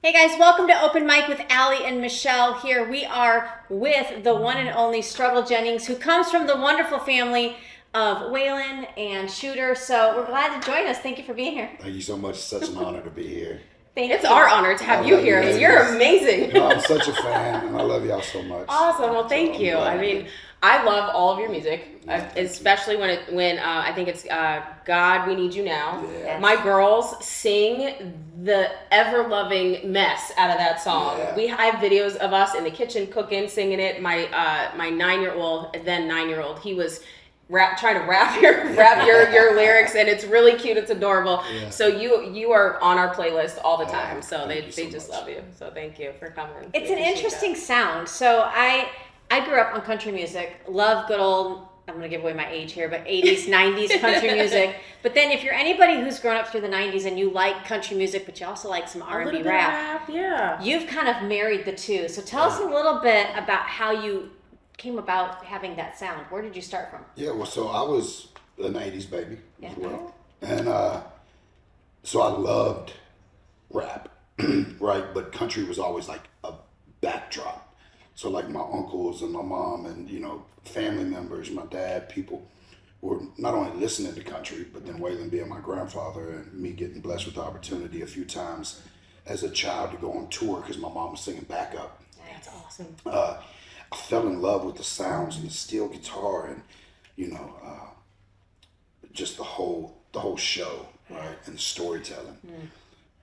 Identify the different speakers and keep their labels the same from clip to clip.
Speaker 1: Hey guys, welcome to Open Mic with Allie and Michelle. Here we are with the one and only Struggle Jennings, who comes from the wonderful family of Waylon and Shooter. So we're glad to join us. Thank you for being here.
Speaker 2: Thank you so much. It's such an honor to be here.
Speaker 3: It's our honor to have you here. You're amazing.
Speaker 2: No, I'm such a fan, and I love y'all so much.
Speaker 3: Awesome. Well, thank you. I mean, I love all of your music, especially when I think it's God, We Need You Now.
Speaker 2: Yeah.
Speaker 3: My girls sing the ever-loving mess out of that song.
Speaker 2: Yeah.
Speaker 3: We have videos of us in the kitchen cooking, singing it. My 9-year-old, he was trying to rap your lyrics, and it's really cute. It's adorable. Yeah. So you are on our playlist all the time. So they just love you. So thank you for coming.
Speaker 1: It's an interesting sound. So I grew up on country music. Love good old, I'm going to give away my age here, but 80s, 90s country music. But then if you're anybody who's grown up through the 90s and you like country music, but you also like some R&B rap,
Speaker 3: yeah,
Speaker 1: you've kind of married the two. So tell us a little bit about how you came about having that sound. Where did you start from?
Speaker 2: Yeah, well, so I was an 80s baby as well. And so I loved rap, right? But country was always like a backdrop. So like my uncles and my mom and, family members, my dad, people were not only listening to country, but then Waylon being my grandfather and me getting blessed with the opportunity a few times as a child to go on tour because my mom was singing backup.
Speaker 3: That's awesome.
Speaker 2: I fell in love with the sounds and the steel guitar and, just the whole show, right, and the storytelling.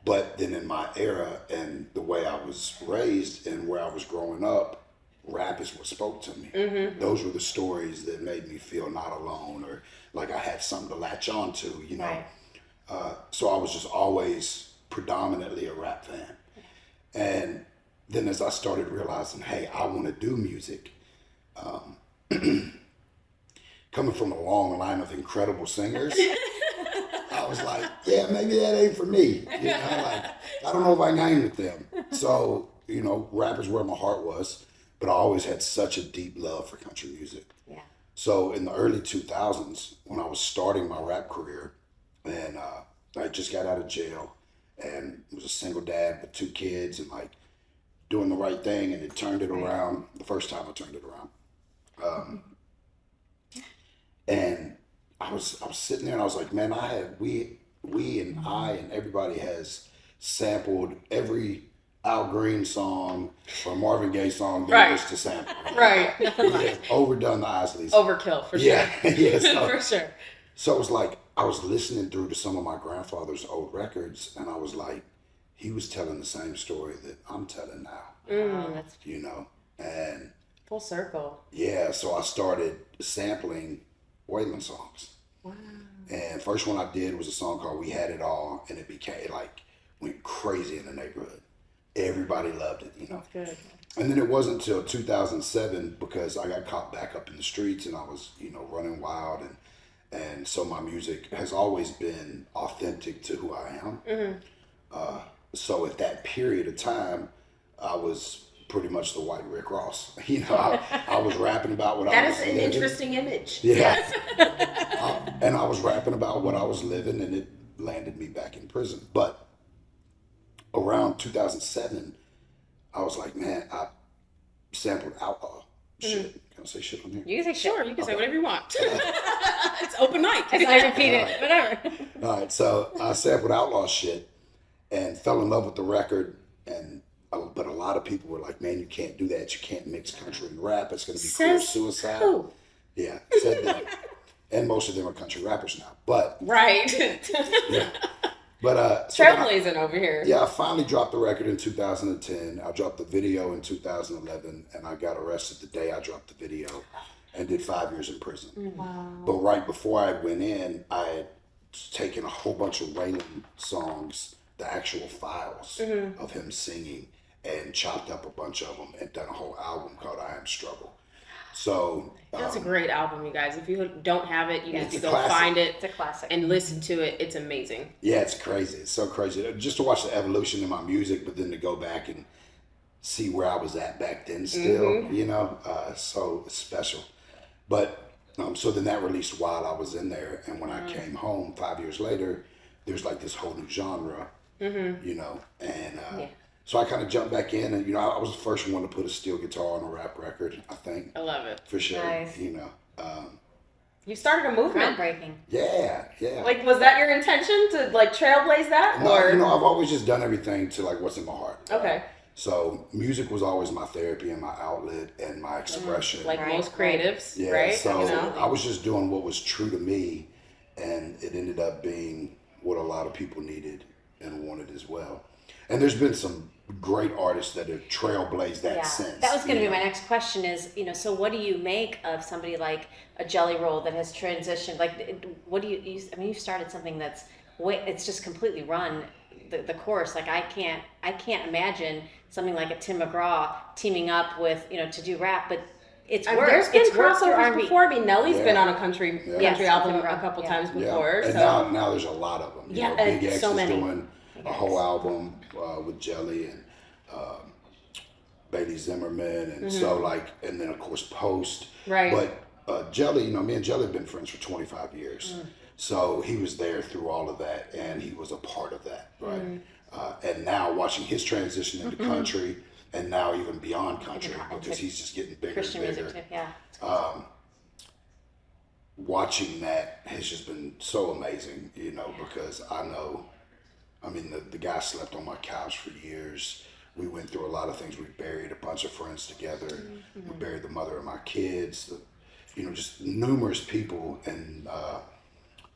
Speaker 2: But then in my era and the way I was raised and where I was growing up, rap is what spoke to me. Those were the stories that made me feel not alone or like I had something to latch on to,
Speaker 1: Right.
Speaker 2: So I was just always predominantly a rap fan. And then as I started realizing, hey, I want to do music, coming from a long line of incredible singers, I was like, yeah, maybe that ain't for me. I don't know if I can hang with them. So, rap is where my heart was, but I always had such a deep love for country music.
Speaker 1: Yeah.
Speaker 2: So in the early 2000s, when I was starting my rap career, and I just got out of jail and was a single dad with 2 kids and like doing the right thing, and it turned it around the first time I turned it around. And I was sitting there and I was like, man, we and I and everybody has sampled every Al Green song or Marvin Gaye song there is to sample.
Speaker 3: Right.
Speaker 2: We have overdone the Isleys.
Speaker 3: Overkill for sure.
Speaker 2: Yeah. So,
Speaker 3: for sure.
Speaker 2: So it was like I was listening through to some of my grandfather's old records, and I was like, he was telling the same story that I'm telling now.
Speaker 1: That's
Speaker 2: And
Speaker 3: Full circle.
Speaker 2: yeah, so I started sampling Waylon songs.
Speaker 3: Wow.
Speaker 2: And first one I did was a song called We Had It All, and it went crazy in the neighborhood. Everybody loved it,
Speaker 3: That's good.
Speaker 2: And then it wasn't until 2007 because I got caught back up in the streets and I was, running wild, and so my music has always been authentic to who I am. So at that period of time, I was pretty much the white Rick Ross. I was rapping about what I was living.
Speaker 3: That is an interesting image.
Speaker 2: Yeah. And I was rapping about what I was living, and it landed me back in prison. But around 2007, I was like, man, I sampled outlaw shit. Can I say shit on here?
Speaker 1: You can say
Speaker 3: Sure, you can say whatever you want. It's open mic.
Speaker 1: I repeat it, whatever.
Speaker 2: All right, so I sampled outlaw shit and fell in love with the record, but a lot of people were like, man, you can't do that. You can't mix country and rap. It's going to be pure suicide.
Speaker 3: Who?
Speaker 2: Yeah, said that. And most of them are country rappers now. But
Speaker 3: Right.
Speaker 2: yeah. But
Speaker 3: Trailblazing over here.
Speaker 2: Yeah, I finally dropped the record in 2010. I dropped the video in 2011, and I got arrested the day I dropped the video and did 5 years in prison.
Speaker 3: Wow.
Speaker 2: But right before I went in, I had taken a whole bunch of Waylon songs, the actual files of him singing, and chopped up a bunch of them and done a whole album called I Am Struggle. So
Speaker 3: That's a great album, you guys. If you don't have it, you need to go
Speaker 2: classic.
Speaker 3: find it.
Speaker 1: It's a classic.
Speaker 3: And listen to it. It's amazing.
Speaker 2: yeah, it's crazy. It's so crazy. Just to watch the evolution in my music, but then to go back and see where I was at back then still, so it's special. But so then that released while I was in there. And when I came home 5 years later, there's like this whole new genre, and so I kind of jumped back in, and you know, I was the first one to put a steel guitar on a rap record. I think.
Speaker 3: I love it.
Speaker 2: For sure.
Speaker 1: Nice.
Speaker 2: You know.
Speaker 3: You started a movement.
Speaker 1: Groundbreaking.
Speaker 2: Yeah.
Speaker 3: Like, was that your intention to like trailblaze that?
Speaker 2: No,
Speaker 3: or
Speaker 2: you know, I've always just done everything to like what's in my heart.
Speaker 3: okay.
Speaker 2: So music was always my therapy and my outlet and my expression.
Speaker 3: Like
Speaker 1: Right,
Speaker 3: most creatives,
Speaker 2: yeah,
Speaker 3: right?
Speaker 2: so
Speaker 3: You know?
Speaker 2: I was just doing what was true to me, and it ended up being what a lot of people needed and wanted as well. And there's been some great artists that have trailblazed that since.
Speaker 1: That was going to
Speaker 2: you
Speaker 1: be
Speaker 2: know.
Speaker 1: my next question is, you know, so what do you make of somebody like a Jelly Roll that has transitioned? Like, what do you I mean, you've started something that's, it's just completely run the course. Like, I can't imagine something like a Tim McGraw teaming up with, you know, to do rap, but it's worked.
Speaker 3: There's been
Speaker 1: It's worked through
Speaker 3: crossovers
Speaker 1: R&B.
Speaker 3: before. I mean, Nelly's
Speaker 2: Yeah.
Speaker 3: been on a country
Speaker 1: Yes,
Speaker 3: album
Speaker 1: Tim McGraw.
Speaker 3: a couple
Speaker 1: Yeah.
Speaker 3: times before.
Speaker 2: And
Speaker 3: So
Speaker 2: now there's a lot of them. You
Speaker 3: Yeah,
Speaker 2: know, Big X
Speaker 3: so
Speaker 2: is
Speaker 3: many.
Speaker 2: doing a whole album with Jelly and Bailey Zimmerman, and so like, and then of course Post.
Speaker 3: Right.
Speaker 2: But Jelly, you know, me and Jelly have been friends for 25 years. So he was there through all of that, and he was a part of that, right? And now watching his transition into country, and now even beyond country, because he's just getting bigger
Speaker 1: Christian
Speaker 2: and bigger.
Speaker 1: music too, yeah.
Speaker 2: Watching that has just been so amazing, you know, because I mean, the guy slept on my couch for years. We went through a lot of things. We buried a bunch of friends together. We buried the mother of my kids, you know, just numerous people, and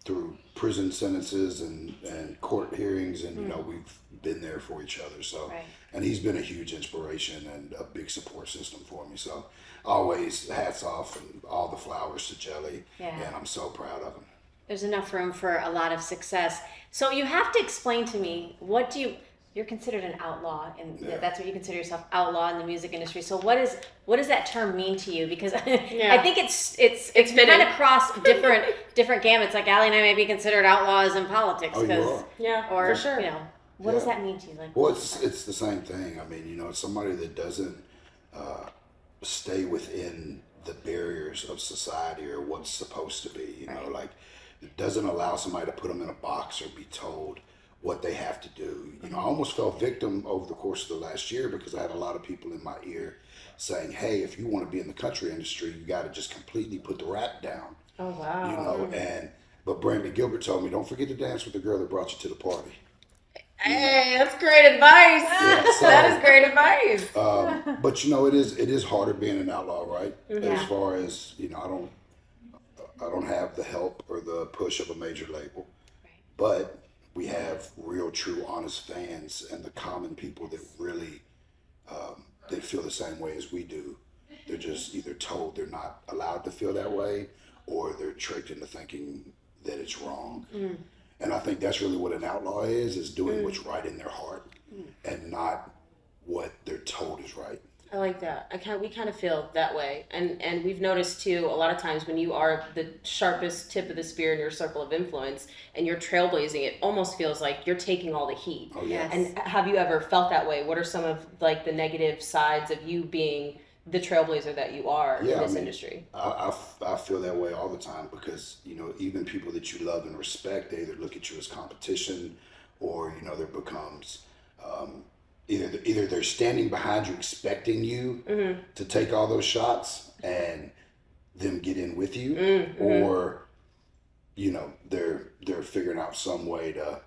Speaker 2: through prison sentences and court hearings, and you know, we've been there for each other. So,
Speaker 1: Right.
Speaker 2: and he's been a huge inspiration and a big support system for me. So, always hats off and all the flowers to Jelly.
Speaker 1: Yeah.
Speaker 2: And I'm so proud of him.
Speaker 1: There's enough room for a lot of success. So you have to explain to me, you're considered an outlaw, and
Speaker 2: Yeah.
Speaker 1: that's what you consider yourself, outlaw in the music industry. So what does that term mean to you? Because
Speaker 3: Yeah.
Speaker 1: I think it's
Speaker 3: fitting.
Speaker 1: kind of cross different gamuts. Like Allie and I may be considered outlaws in politics.
Speaker 2: Oh, you
Speaker 1: 'cause-
Speaker 2: are.
Speaker 3: yeah,
Speaker 1: or
Speaker 3: for sure.
Speaker 1: you know, what does
Speaker 2: Yeah.
Speaker 1: that mean to you? Like,
Speaker 2: Well, it's the same thing. I mean, you know, it's somebody that doesn't stay within the barriers of society or what's supposed to be. You know, like it doesn't allow somebody to put them in a box or be told what they have to do. You know, I almost fell victim over the course of the last year because I had a lot of people in my ear saying, "Hey, if you want to be in the country industry, you got to just completely put the rap down."
Speaker 3: Oh wow.
Speaker 2: You know, but Brandon Gilbert told me, "Don't forget to dance with the girl that brought you to the party."
Speaker 3: Hey, that's great advice.
Speaker 2: so-
Speaker 3: That is great advice.
Speaker 2: But you know, it is harder being an outlaw, right?
Speaker 1: Yeah.
Speaker 2: As far as you know, I don't have the help or the push of a major label, but we have real, true, honest fans and the common people that really they feel the same way as we do. They're just either told they're not allowed to feel that way, or they're tricked into thinking that it's wrong. And I think that's really what an outlaw is doing what's right in their heart and not what they're told is right.
Speaker 3: I like that. We kind of feel that way, and we've noticed too. A lot of times when you are the sharpest tip of the spear in your circle of influence, and you're trailblazing, it almost feels like you're taking all the heat.
Speaker 2: Oh yeah.
Speaker 1: Yes.
Speaker 3: And have you ever felt that way? What are some of like the negative sides of you being the trailblazer that you are in this industry?
Speaker 2: I feel that way all the time because, you know, even people that you love and respect, they either look at you as competition or, you know, there becomes either they're standing behind you expecting you to take all those shots and them get in with you, or, you know, they're figuring out some way to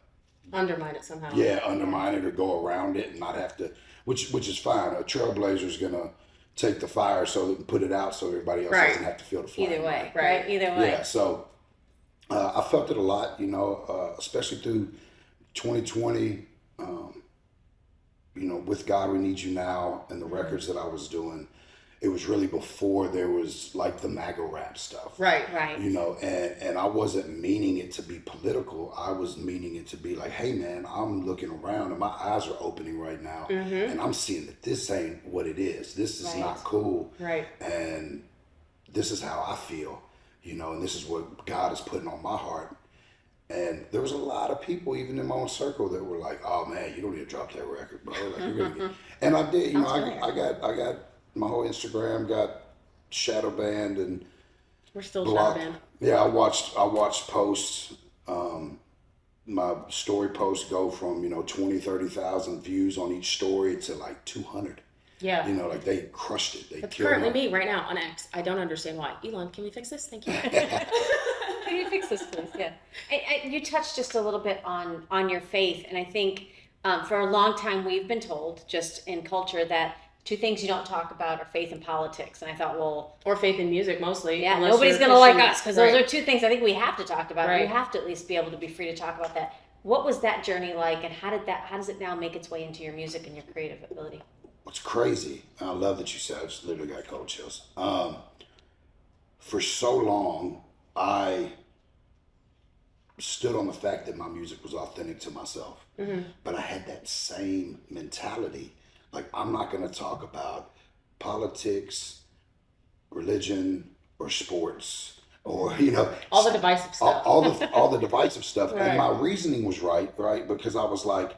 Speaker 3: Undermine it somehow.
Speaker 2: undermine it or go around it and not have to, which is fine. A trailblazer's gonna take the fire and put it out so everybody else doesn't have to feel the flame.
Speaker 1: either way,
Speaker 3: Right.
Speaker 1: right? Either way.
Speaker 2: Yeah, so I felt it a lot, you know, especially through 2020, you know, with God We Need You Now and the records that I was doing. It was really before there was like the MAGA rap stuff.
Speaker 3: Right.
Speaker 1: Right.
Speaker 2: You know, and I wasn't meaning it to be political. I was meaning it to be like, hey man, I'm looking around and my eyes are opening right now, and I'm seeing that this ain't what it is. This is not cool.
Speaker 3: Right.
Speaker 2: And this is how I feel, you know, and this is what God is putting on my heart. And there was a lot of people, even in my own circle, that were like, "Oh man, you don't need to drop that record, bro." Like, you're gonna get... And I did, you know, I got my whole Instagram got shadow banned and
Speaker 3: We're still
Speaker 2: blocked.
Speaker 3: shadow banned.
Speaker 2: Yeah, I watched posts my story posts go from, 20, 30,000 views on each story to like 200.
Speaker 3: Yeah.
Speaker 2: Like they crushed it. They
Speaker 3: That's
Speaker 2: killed
Speaker 3: currently
Speaker 2: my-
Speaker 3: me right now on X. I don't understand why. Elon, can we fix this? Thank you.
Speaker 1: Can you fix this, please? Yeah. You touched just a little bit on your faith, and I think for a long time we've been told, just in culture, that two things you don't talk about are faith and politics. And I thought, well,
Speaker 3: Or faith in music mostly.
Speaker 1: yeah,
Speaker 3: unless
Speaker 1: nobody's
Speaker 3: you're
Speaker 1: going to like
Speaker 3: Christian.
Speaker 1: us, because
Speaker 3: Right.
Speaker 1: those are two things I think we have to talk about.
Speaker 3: Right.
Speaker 1: We have to at least be able to be free to talk about that. What was that journey like, and how does it now make its way into your music and your creative ability?
Speaker 2: What's crazy, and I love that you said, I just literally got cold chills. For so long, I stood on the fact that my music was authentic to myself. But I had that same mentality. Like, I'm not going to talk about politics, religion, or sports, or,
Speaker 3: All the divisive stuff.
Speaker 2: all the divisive stuff.
Speaker 3: Right.
Speaker 2: And my reasoning was right? Because I was like,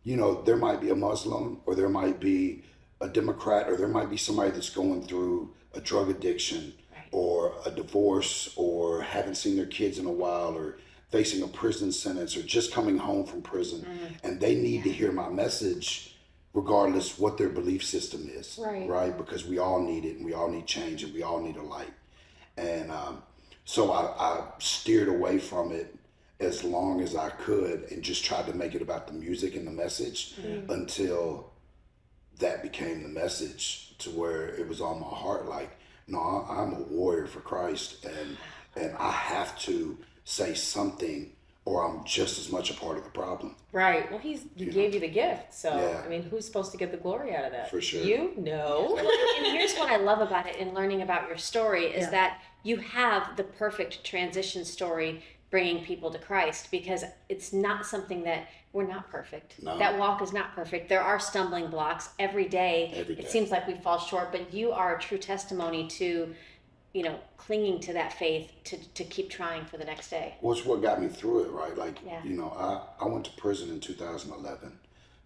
Speaker 2: there might be a Muslim, or there might be a Democrat, or there might be somebody that's going through a drug addiction, or a divorce, or haven't seen their kids in a while, or facing a prison sentence, or just coming home from prison, and they need to hear my message regardless what their belief system is,
Speaker 3: Right.
Speaker 2: Because we all need it, and we all need change, and we all need a light. And so I steered away from it as long as I could, and just tried to make it about the music and the message until that became the message, to where it was on my heart, like, no, I'm a warrior for Christ, and I have to say something, or I'm just as much a part of the problem.
Speaker 3: Right. Well, he gave you the gift. So,
Speaker 2: Yeah.
Speaker 3: I mean, who's supposed to get the glory out of that?
Speaker 2: For sure.
Speaker 3: You? No.
Speaker 1: And here's what I love about it in learning about your story is
Speaker 3: Yeah.
Speaker 1: that you have the perfect transition story bringing people to Christ, because it's not something that we're not perfect.
Speaker 2: No.
Speaker 1: That walk is not perfect. There are stumbling blocks every day.
Speaker 2: Every day.
Speaker 1: It seems like we fall short, but you are a true testimony to, clinging to that faith to keep trying for the next day.
Speaker 2: Which what got me through it, right? Like,
Speaker 1: Yeah.
Speaker 2: I went to prison in 2011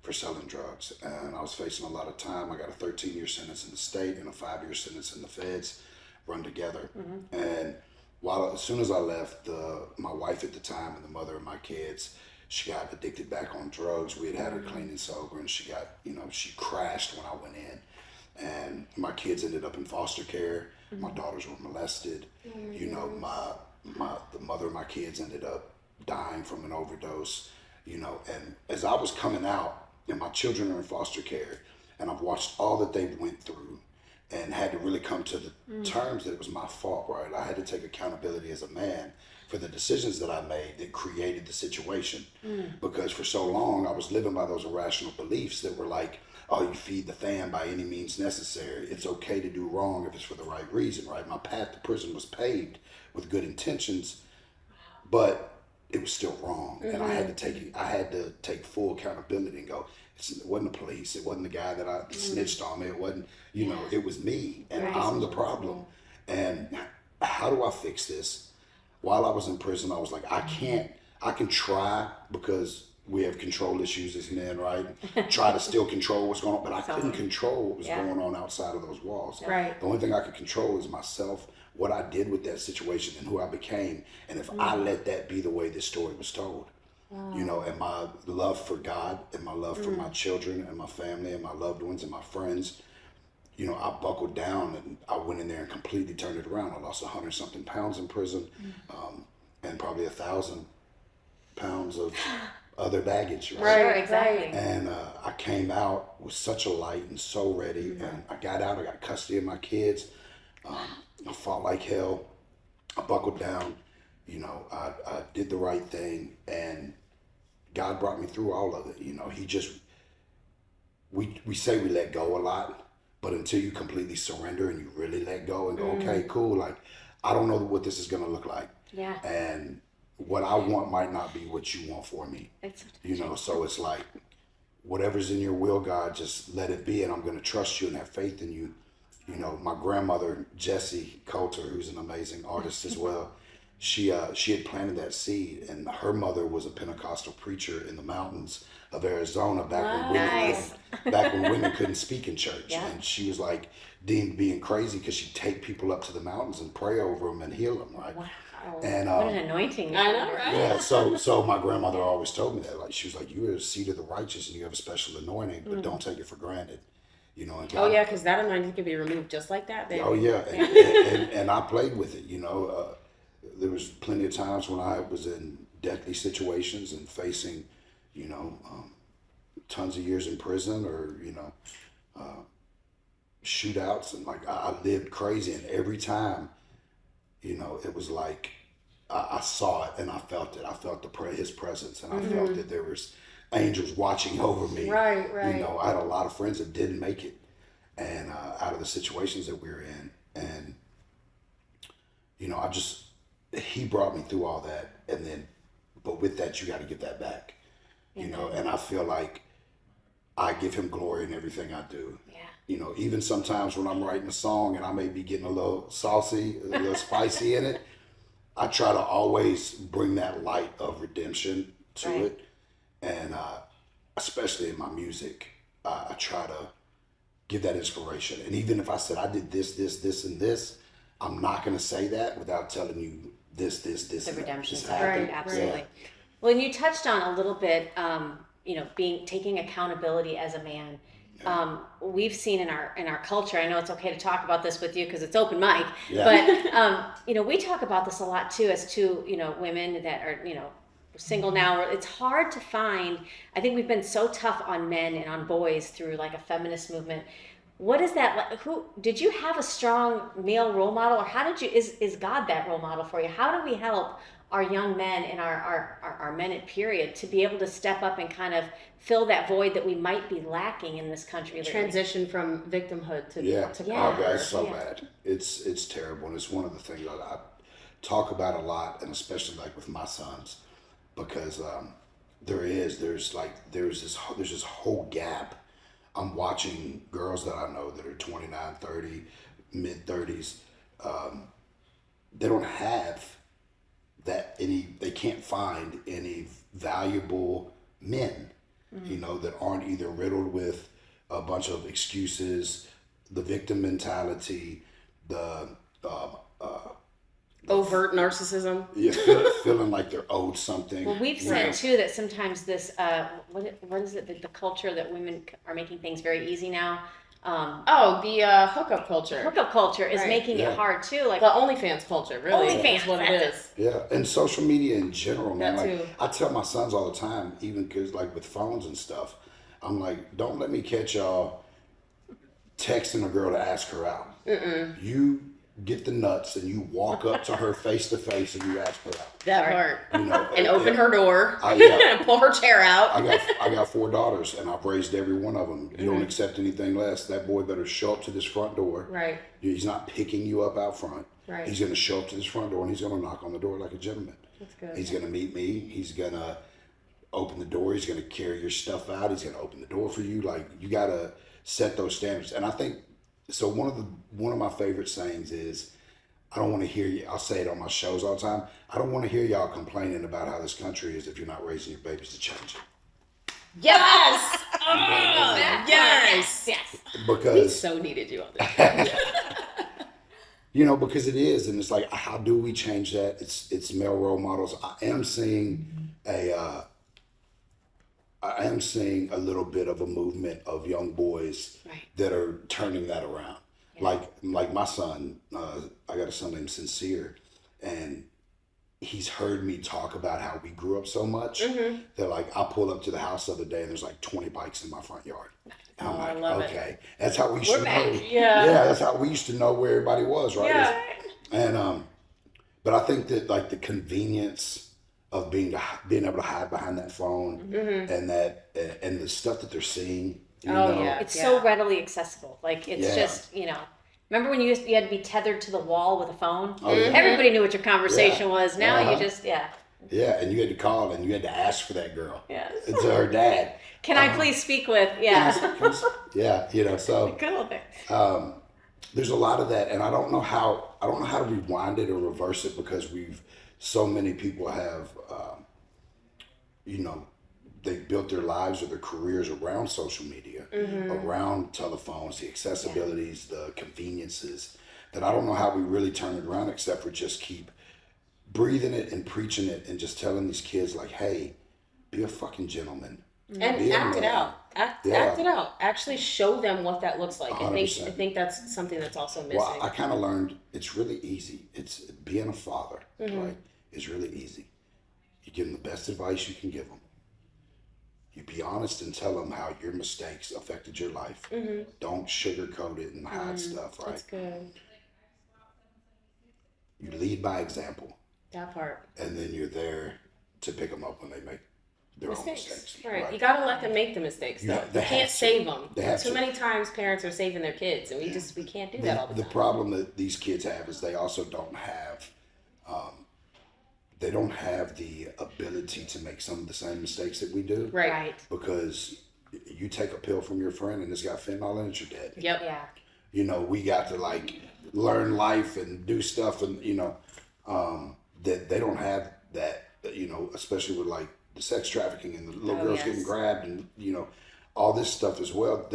Speaker 2: for selling drugs, and I was facing a lot of time. I got a 13-year sentence in the state and a 5-year sentence in the feds, run together. And as soon as I left, my wife at the time and the mother of my kids, she got addicted back on drugs. We had her clean and sober, and she got, she crashed when I went in. And my kids ended up in foster care. My daughters were molested. The mother of my kids ended up dying from an overdose. And as I was coming out, and my children are in foster care, and I've watched all that they went through, and had to really come to the terms that it was my fault, right? I had to take accountability as a man for the decisions that I made that created the situation. Because for so long, I was living by those irrational beliefs that were like, oh, you feed the fan by any means necessary. It's okay to do wrong if it's for the right reason, right? My path to prison was paved with good intentions, but it was still wrong. And I had to take full accountability and go, it wasn't the police, it wasn't the guy that I snitched on me, it wasn't, it was me, and I'm the problem. And how do I fix this? While I was in prison, I was like, I can try, because we have control issues as men, right? Try to still control what's going on, but I couldn't control what was going on outside of those walls.
Speaker 3: Right.
Speaker 2: The only thing I could control is myself, what I did with that situation, and who I became. And if I let that be the way this story was told, and my love for God, and my love for my children and my family and my loved ones and my friends, I buckled down, and I went in there and completely turned it around. I lost 100-something pounds in prison, and probably 1,000 pounds of other baggage.
Speaker 3: Right,
Speaker 1: Sure, exactly.
Speaker 2: And I came out with such a light and so ready. And I got out, I got custody of my kids. I fought like hell. I buckled down. I did the right thing. And God brought me through all of it. He just, we say we let go a lot, but until you completely surrender and you really let go and go, okay, cool. Like, I don't know what this is going to look like.
Speaker 1: Yeah.
Speaker 2: And what I want might not be what you want for me.
Speaker 1: It's
Speaker 2: So it's like, whatever's in your will, God, just let it be, and I'm going to trust you and have faith in you. My grandmother, Jessie Coulter, who's an amazing artist as well, she had planted that seed, and her mother was a Pentecostal preacher in the mountains of Arizona back when women couldn't speak in church.
Speaker 1: Yeah.
Speaker 2: And she was like deemed being crazy because she'd take people up to the mountains and pray over them and heal them, right?
Speaker 1: Wow.
Speaker 2: And
Speaker 1: What an anointing.
Speaker 3: I know, right?
Speaker 2: yeah, so my grandmother always told me that. Like, she was like, "You are the seed of the righteous, and you have a special anointing, but don't take it for granted." You know. And
Speaker 3: Oh
Speaker 2: God,
Speaker 3: yeah, because that anointing can be removed just like that, baby.
Speaker 2: oh yeah, and I played with it. You know, there was plenty of times when I was in deadly situations and facing, you know, tons of years in prison, or shootouts, and like I lived crazy, and every time, you know, it was like I saw it and I felt it. I felt his presence, and I felt that there was angels watching over me.
Speaker 3: Right, right.
Speaker 2: You know, I had a lot of friends that didn't make it, and out of the situations that we were in, and you know, he brought me through all that, and then, but with that, you got to give that back. You know, and I feel like I give him glory in everything I do.
Speaker 1: Yeah.
Speaker 2: You know, even sometimes when I'm writing a song and I may be getting a little saucy, a little spicy in it, I try to always bring that light of redemption to it. And especially in my music, I try to give that inspiration. And even if I said I did this, and this, I'm not going to say that without telling you this,
Speaker 1: The
Speaker 2: and
Speaker 1: redemption
Speaker 2: this
Speaker 1: side.
Speaker 2: happened.
Speaker 1: Right, absolutely.
Speaker 2: Yeah.
Speaker 1: Well, and you touched on a little bit, you know, taking accountability as a man. We've seen in our culture. I know it's okay to talk about this with you because it's open mic.
Speaker 2: Yeah.
Speaker 1: But you know, we talk about this a lot too, as to, you know, women that are, you know, single now. It's hard to find. I think we've been so tough on men and on boys through like a feminist movement. What is that like? Who did you have a strong male role model, or how did you? Is God that role model for you? How do we help our young men and our men at period to be able to step up and kind of fill that void that we might be lacking in this country lately?
Speaker 3: Transition from victimhood to
Speaker 2: Yeah.
Speaker 3: to
Speaker 2: Oh, God, it's so bad. It's terrible, and it's one of the things I talk about a lot, and especially like with my sons, because there's this whole gap. I'm watching girls that I know that are 29, 30, mid 30s. They don't have they can't find any valuable men, you know, that aren't either riddled with a bunch of excuses, the victim mentality, the
Speaker 3: overt narcissism.
Speaker 2: Yeah, feeling like they're owed something.
Speaker 1: Well, we've said too that sometimes this what is it, the culture that women are making things very easy now.
Speaker 3: The hookup culture.
Speaker 1: Hookup culture is making it hard too. Like
Speaker 3: the OnlyFans culture, really.
Speaker 1: OnlyFans,
Speaker 3: is what it
Speaker 1: that's
Speaker 3: is.
Speaker 2: Yeah, and social media in general, man.
Speaker 3: That
Speaker 2: Like
Speaker 3: too.
Speaker 2: I tell my sons all the time, even because like with phones and stuff, I'm like, don't let me catch y'all texting a girl to ask her out. You get the nuts and you walk up to her face to face and you ask her out.
Speaker 3: That part.
Speaker 2: You know,
Speaker 3: And open her door.
Speaker 2: Yeah.
Speaker 3: And pull her chair out.
Speaker 2: I got 4 daughters, and I've raised every one of them. You don't accept anything less. That boy better show up to this front door.
Speaker 3: Right.
Speaker 2: He's not picking you up out front.
Speaker 3: Right.
Speaker 2: He's going to show up to this front door, and he's going to knock on the door like a gentleman.
Speaker 3: That's good.
Speaker 2: He's going to meet me. He's going to open the door. He's going to carry your stuff out. He's going to open the door for you. Like, you got to set those standards. And I think so. One of my favorite sayings is, I don't want to hear you. I'll say it on my shows all the time. I don't want to hear y'all complaining about how this country is if you're not raising your babies to change it.
Speaker 3: Yes! Yes!
Speaker 1: yes.
Speaker 3: We
Speaker 2: Because
Speaker 3: so needed you on this.
Speaker 2: you know, because it is, and it's like, how do we change that? It's male role models. I am seeing a little bit of a movement of young boys that are turning that around. Like my son, I got a son named Sincere, and he's heard me talk about how we grew up so much that like I pull up to the house the other day and there's like 20 bikes in my front yard. And I'm like,
Speaker 3: I love
Speaker 2: okay, that's how we used to know.
Speaker 3: Yeah.
Speaker 2: Yeah, that's how we used to know where everybody was, right?
Speaker 3: Yeah.
Speaker 2: And but I think that like the convenience of being able to hide behind that phone and that and the stuff that they're seeing. You know?
Speaker 3: Yeah.
Speaker 1: It's so readily accessible. Like it's just, you know, remember when you had to be tethered to the wall with a phone?
Speaker 2: Oh, yeah.
Speaker 1: Everybody knew what your conversation was. Now you just
Speaker 2: Yeah, and you had to call and you had to ask for that girl.
Speaker 1: Yes.
Speaker 2: It's her dad.
Speaker 1: Can I please speak with?
Speaker 2: Yeah, you know, so
Speaker 1: Cool.
Speaker 2: there's a lot of that, and I don't know how to rewind it or reverse it, because so many people have you know, they've built their lives or their careers around social media, around telephones, the accessibilities, the conveniences, that I don't know how we really turn it around except for just keep breathing it and preaching it and just telling these kids like, hey, be a fucking gentleman.
Speaker 3: And act it out. Act it out. Actually show them what that looks like.
Speaker 2: 100%.
Speaker 3: I think that's something that's also missing.
Speaker 2: Well, I kind of learned it's really easy. It's being a father, right? It's really easy. You give them the best advice you can give them. You be honest and tell them how your mistakes affected your life. Don't sugarcoat it and hide stuff, right?
Speaker 3: That's good.
Speaker 2: You lead by example.
Speaker 3: That part.
Speaker 2: And then you're there to pick them up when they make their own mistakes.
Speaker 3: Right. You got to let them make the mistakes, though. You can't save them. Too many times parents are saving their kids, and we can't do that all the time.
Speaker 2: The problem that these kids have is they also don't have the ability to make some of the same mistakes that we do.
Speaker 3: Right.
Speaker 2: Because you take a pill from your friend and it's got fentanyl in it, you're dead.
Speaker 3: Yep.
Speaker 1: Yeah.
Speaker 2: You know, we got to like learn life and do stuff, and you know, that they don't have that. You know, especially with like the sex trafficking and the little girls getting grabbed, and you know, all this stuff as well.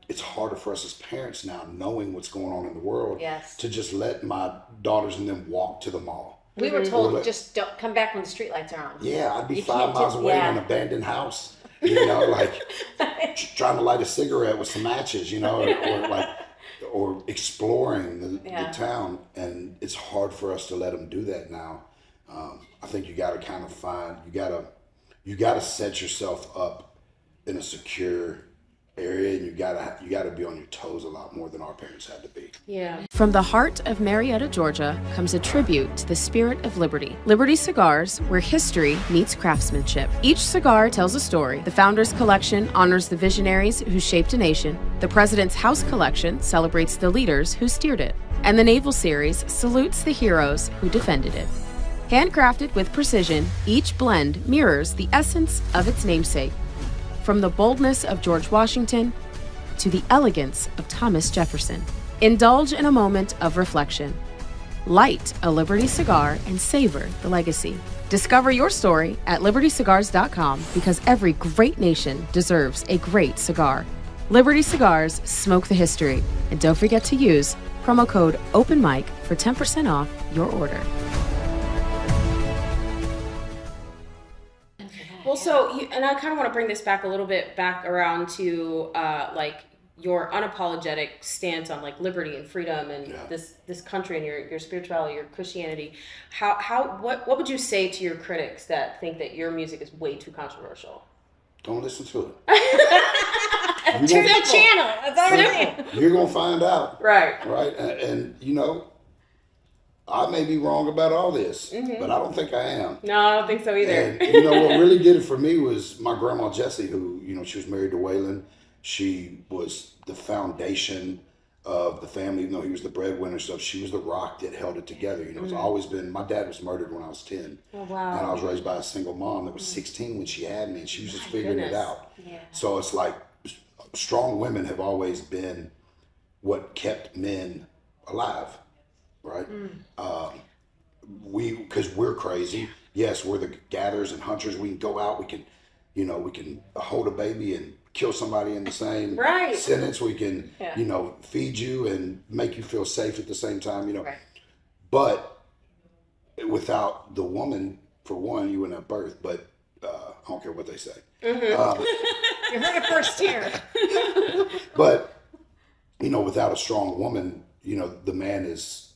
Speaker 2: It's harder for us as parents now, knowing what's going on in the world, to just let my daughters and them walk to the mall.
Speaker 1: We were told just don't come back when the streetlights are on.
Speaker 2: Yeah, I'd be 5 miles away in an abandoned house, you know, like trying to light a cigarette with some matches, you know, or exploring the town. And it's hard for us to let them do that now. I think you got to kind of you got to set yourself up in a secure area, and you gotta be on your toes a lot more than our parents had to be.
Speaker 3: Yeah.
Speaker 4: From the heart of Marietta, Georgia, comes a tribute to the spirit of liberty. Liberty Cigars, where history meets craftsmanship. Each cigar tells a story. The Founders Collection honors the visionaries who shaped a nation. The President's House Collection celebrates the leaders who steered it. And the Naval Series salutes the heroes who defended it. Handcrafted with precision, each blend mirrors the essence of its namesake. From the boldness of George Washington to the elegance of Thomas Jefferson. Indulge in a moment of reflection. Light a Liberty cigar and savor the legacy. Discover your story at libertycigars.com, because every great nation deserves a great cigar. Liberty Cigars, smoke the history. And don't forget to use promo code OPENMIC for 10% off your order.
Speaker 3: Well, and I kind of want to bring this back a little bit back around to like your unapologetic stance on like liberty and freedom and this country and your spirituality, your Christianity. What would you say to your critics that think that your music is way too controversial?
Speaker 2: Don't listen to it.
Speaker 1: Turn the channel. That's all I'm saying.
Speaker 2: You're gonna find out.
Speaker 3: Right.
Speaker 2: And you know, I may be wrong about all this, but I don't think I am.
Speaker 3: No, I don't think so either.
Speaker 2: And, you know, what really did it for me was my grandma Jessie, who, you know, she was married to Waylon. She was the foundation of the family, even though he was the breadwinner stuff. She was the rock that held it together. You know, it's always been, my dad was murdered when I was 10.
Speaker 3: Oh, wow.
Speaker 2: And I was raised by a single mom that was 16 when she had me, and she was just figuring it out.
Speaker 1: Yeah.
Speaker 2: So it's like strong women have always been what kept men alive. Right? Because we're crazy. Yes, we're the gatherers and hunters. We can go out. We can hold a baby and kill somebody in the same sentence. We can, feed you and make you feel safe at the same time. You know, but without the woman, for one, you wouldn't have birth. But I don't care what they say.
Speaker 1: You heard it first here.
Speaker 2: But you know, without a strong woman, you know, the man is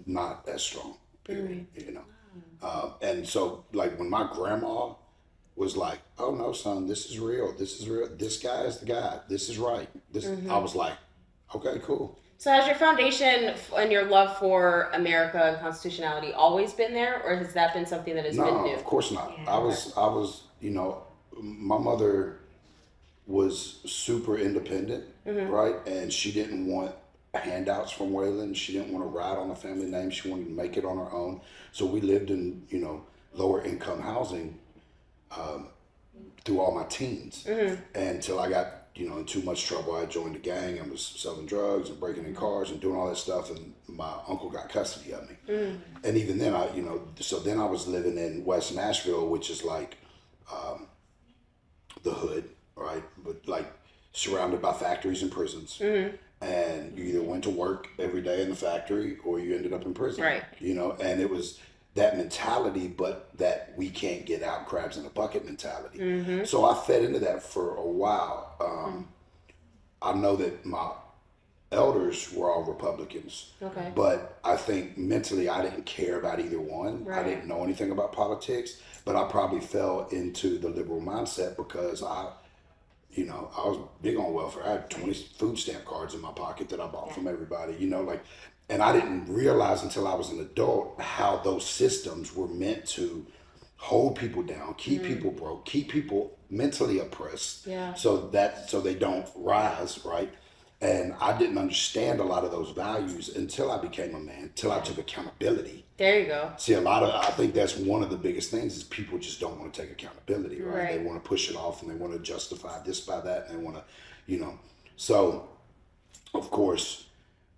Speaker 2: not as strong, period, you know. And so, like, when my grandma was like, oh, no, son, this is real. This guy is the guy. This is right. I was like, okay, cool.
Speaker 3: So has your foundation and your love for America and constitutionality always been there, or has that been something that has been new?
Speaker 2: No, of course not.
Speaker 1: Yeah.
Speaker 2: I was, you know, my mother was super independent, right? And she didn't want handouts from Waylon. She didn't want to ride on a family name. She wanted to make it on her own. So we lived in, you know, lower income housing through all my teens. Until I got, you know, in too much trouble. I joined a gang and was selling drugs and breaking in cars and doing all that stuff, and my uncle got custody of me. And even then, so then I was living in West Nashville, which is like the hood, right? But like surrounded by factories and prisons. And you either went to work every day in the factory or you ended up in prison.
Speaker 3: Right.
Speaker 2: You know, and that mentality, but that we can't get out, crabs in a bucket mentality. So I fed into that for a while. I know that my elders were all Republicans,
Speaker 3: Okay.
Speaker 2: but I think mentally I didn't care about either one. I didn't know anything about politics, but I probably fell into the liberal mindset because I was big on welfare. I had 20 food stamp cards in my pocket that I bought from everybody, and I didn't realize until I was an adult how those systems were meant to hold people down, keep people broke, keep people mentally oppressed, so they don't rise, right? And I didn't understand a lot of those values until I became a man, till I took accountability.
Speaker 3: There you go.
Speaker 2: See, I think that's one of the biggest things is people just don't want to take accountability, right? They want to push it off and they want to justify this by that, and they want to, So, of course,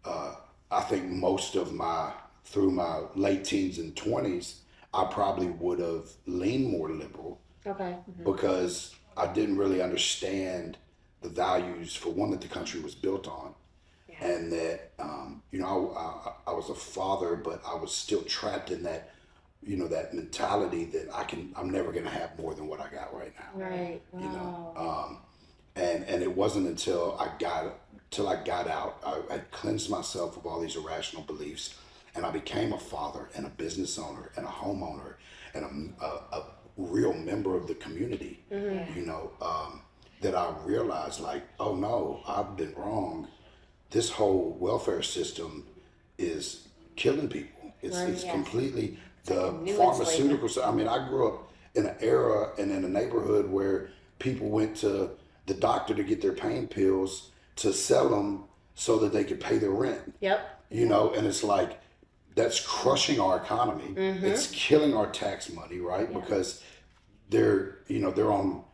Speaker 2: I think most of through my late teens and 20s, I probably would have leaned more liberal.
Speaker 3: Okay.
Speaker 2: Because I didn't really understand the values, for one, that the country was built on, and that I was a father, but I was still trapped in that that mentality that I'm never gonna have more than what I got right now.
Speaker 3: Right. Wow.
Speaker 2: And it wasn't until I got out, I cleansed myself of all these irrational beliefs, and I became a father and a business owner and a homeowner and a real member of the community. That I realized, like, oh no, I've been wrong. This whole welfare system is killing people. It's completely the pharmaceuticals. I mean, I grew up in an era and in a neighborhood where people went to the doctor to get their pain pills to sell them so that they could pay their rent.
Speaker 3: Yep.
Speaker 2: And it's like, that's crushing our economy. It's killing our tax money, right? Because they're on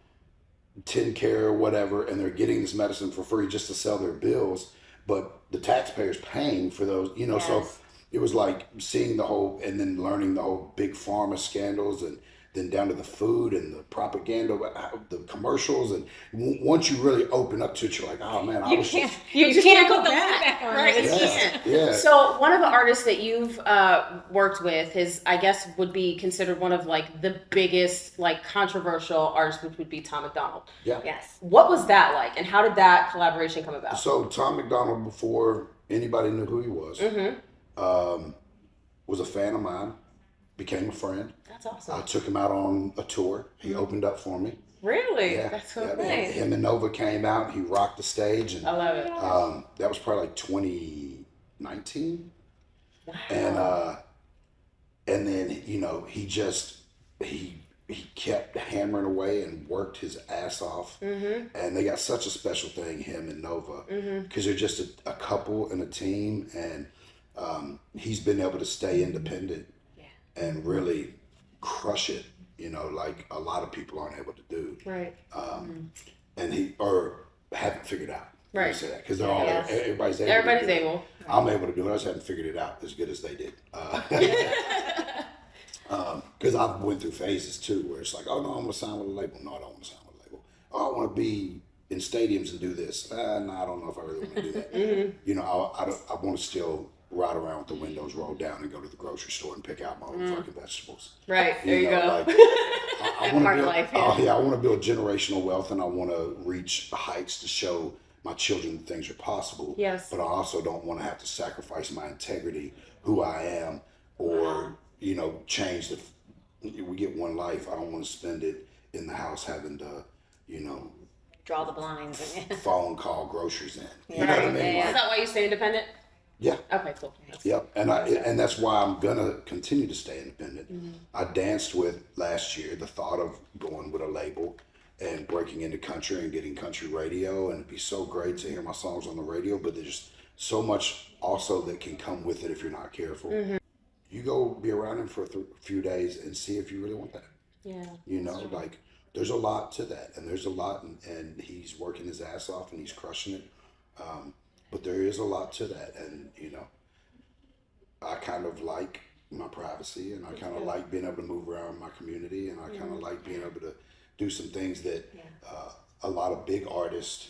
Speaker 2: TennCare or whatever, and they're getting this medicine for free just to sell their bills, but the taxpayers paying for those, so it was like seeing the whole, and then learning the whole big pharma scandals, and then down to the food and the propaganda, the commercials, and once you really open up to it, you're like, oh man,
Speaker 1: You can't go back.
Speaker 3: Right.
Speaker 2: Yeah.
Speaker 3: So one of the artists that you've worked with is, I guess, would be considered one of like the biggest, like, controversial artists, which would be Tom MacDonald.
Speaker 2: Yeah.
Speaker 1: Yes.
Speaker 3: What was that like, and how did that collaboration come about?
Speaker 2: So Tom MacDonald, before anybody knew who he was a fan of mine, became a friend.
Speaker 3: That's awesome.
Speaker 2: I took him out on a tour. He opened up for me.
Speaker 3: Really?
Speaker 2: Yeah.
Speaker 3: That's so
Speaker 1: nice.
Speaker 2: Him and Nova came out. He rocked the stage, and
Speaker 3: I love it.
Speaker 2: that was probably like 2019.
Speaker 3: Wow.
Speaker 2: And then he kept hammering away and worked his ass off. And they got such a special thing, him and Nova, because they're just a couple and a team, and he's been able to stay independent and really crush it, like a lot of people aren't able to do.
Speaker 3: Right.
Speaker 2: And haven't figured out.
Speaker 3: Right.
Speaker 2: Say that, because they're all everybody's able.
Speaker 3: Everybody's able.
Speaker 2: I'm able to do it. I just haven't figured it out as good as they did. Because I went through phases too, where it's like, oh no, I'm gonna sign with a label. No, I don't want to sign with a label. Oh, I want to be in stadiums and do this. No, I don't know if I really want to do that. I want to still ride around with the windows rolled down and go to the grocery store and pick out my own fucking vegetables.
Speaker 3: Right. There you go.
Speaker 2: Like, I want to build,
Speaker 1: life,
Speaker 2: I want to build generational wealth, and I want to reach heights to show my children that things are possible.
Speaker 3: Yes.
Speaker 2: But I also don't want to have to sacrifice my integrity, who I am, or change the. We get one life. I don't want to spend it in the house having to,
Speaker 1: Draw the blinds.
Speaker 2: phone call groceries in. You
Speaker 1: Yeah,
Speaker 2: know what I
Speaker 1: right,
Speaker 2: mean?
Speaker 1: yeah.
Speaker 3: Is that why you stay independent?
Speaker 2: Yeah.
Speaker 3: Okay, cool.
Speaker 2: Yep, and that's why I'm gonna continue to stay independent. I danced with last year the thought of going with a label and breaking into country and getting country radio, and it'd be so great to hear my songs on the radio. But there's so much also that can come with it if you're not careful. You go be around him for a few days and see if you really want that.
Speaker 3: Yeah.
Speaker 2: Like there's a lot to that, and there's a lot, and he's working his ass off and he's crushing it. But there is a lot to that, and I kind of like my privacy, and I kind of like being able to move around my community, and I kind of like being able to do some things that a lot of big artists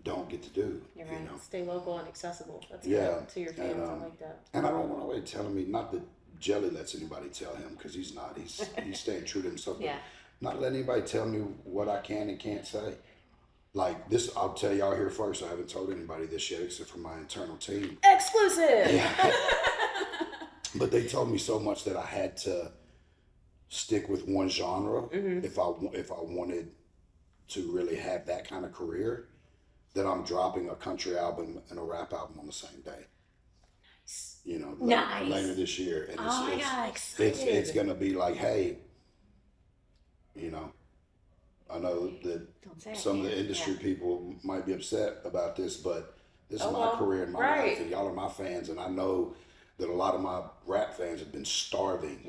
Speaker 2: don't get to do.
Speaker 1: You're right.
Speaker 3: Stay local and accessible. That's
Speaker 2: Yeah.
Speaker 3: good to your fans. I like that.
Speaker 2: And I don't want anybody telling me, not that Jelly lets anybody tell him, because he's not. He's staying true to himself. But
Speaker 1: Yeah.
Speaker 2: not letting anybody tell me what I can and can't say. Like this, I'll tell y'all here first. I haven't told anybody this yet, except for my internal team.
Speaker 3: Exclusive.
Speaker 2: Yeah. But they told me so much that I had to stick with one genre if I wanted to really have that kind of career, that I'm dropping a country album and a rap album on the same day. You know, later this year, and it's gonna be like, hey, you know, I know that some of the industry people might be upset about this, but this is my career and my life, and y'all are my fans, and I know that a lot of my rap fans have been starving.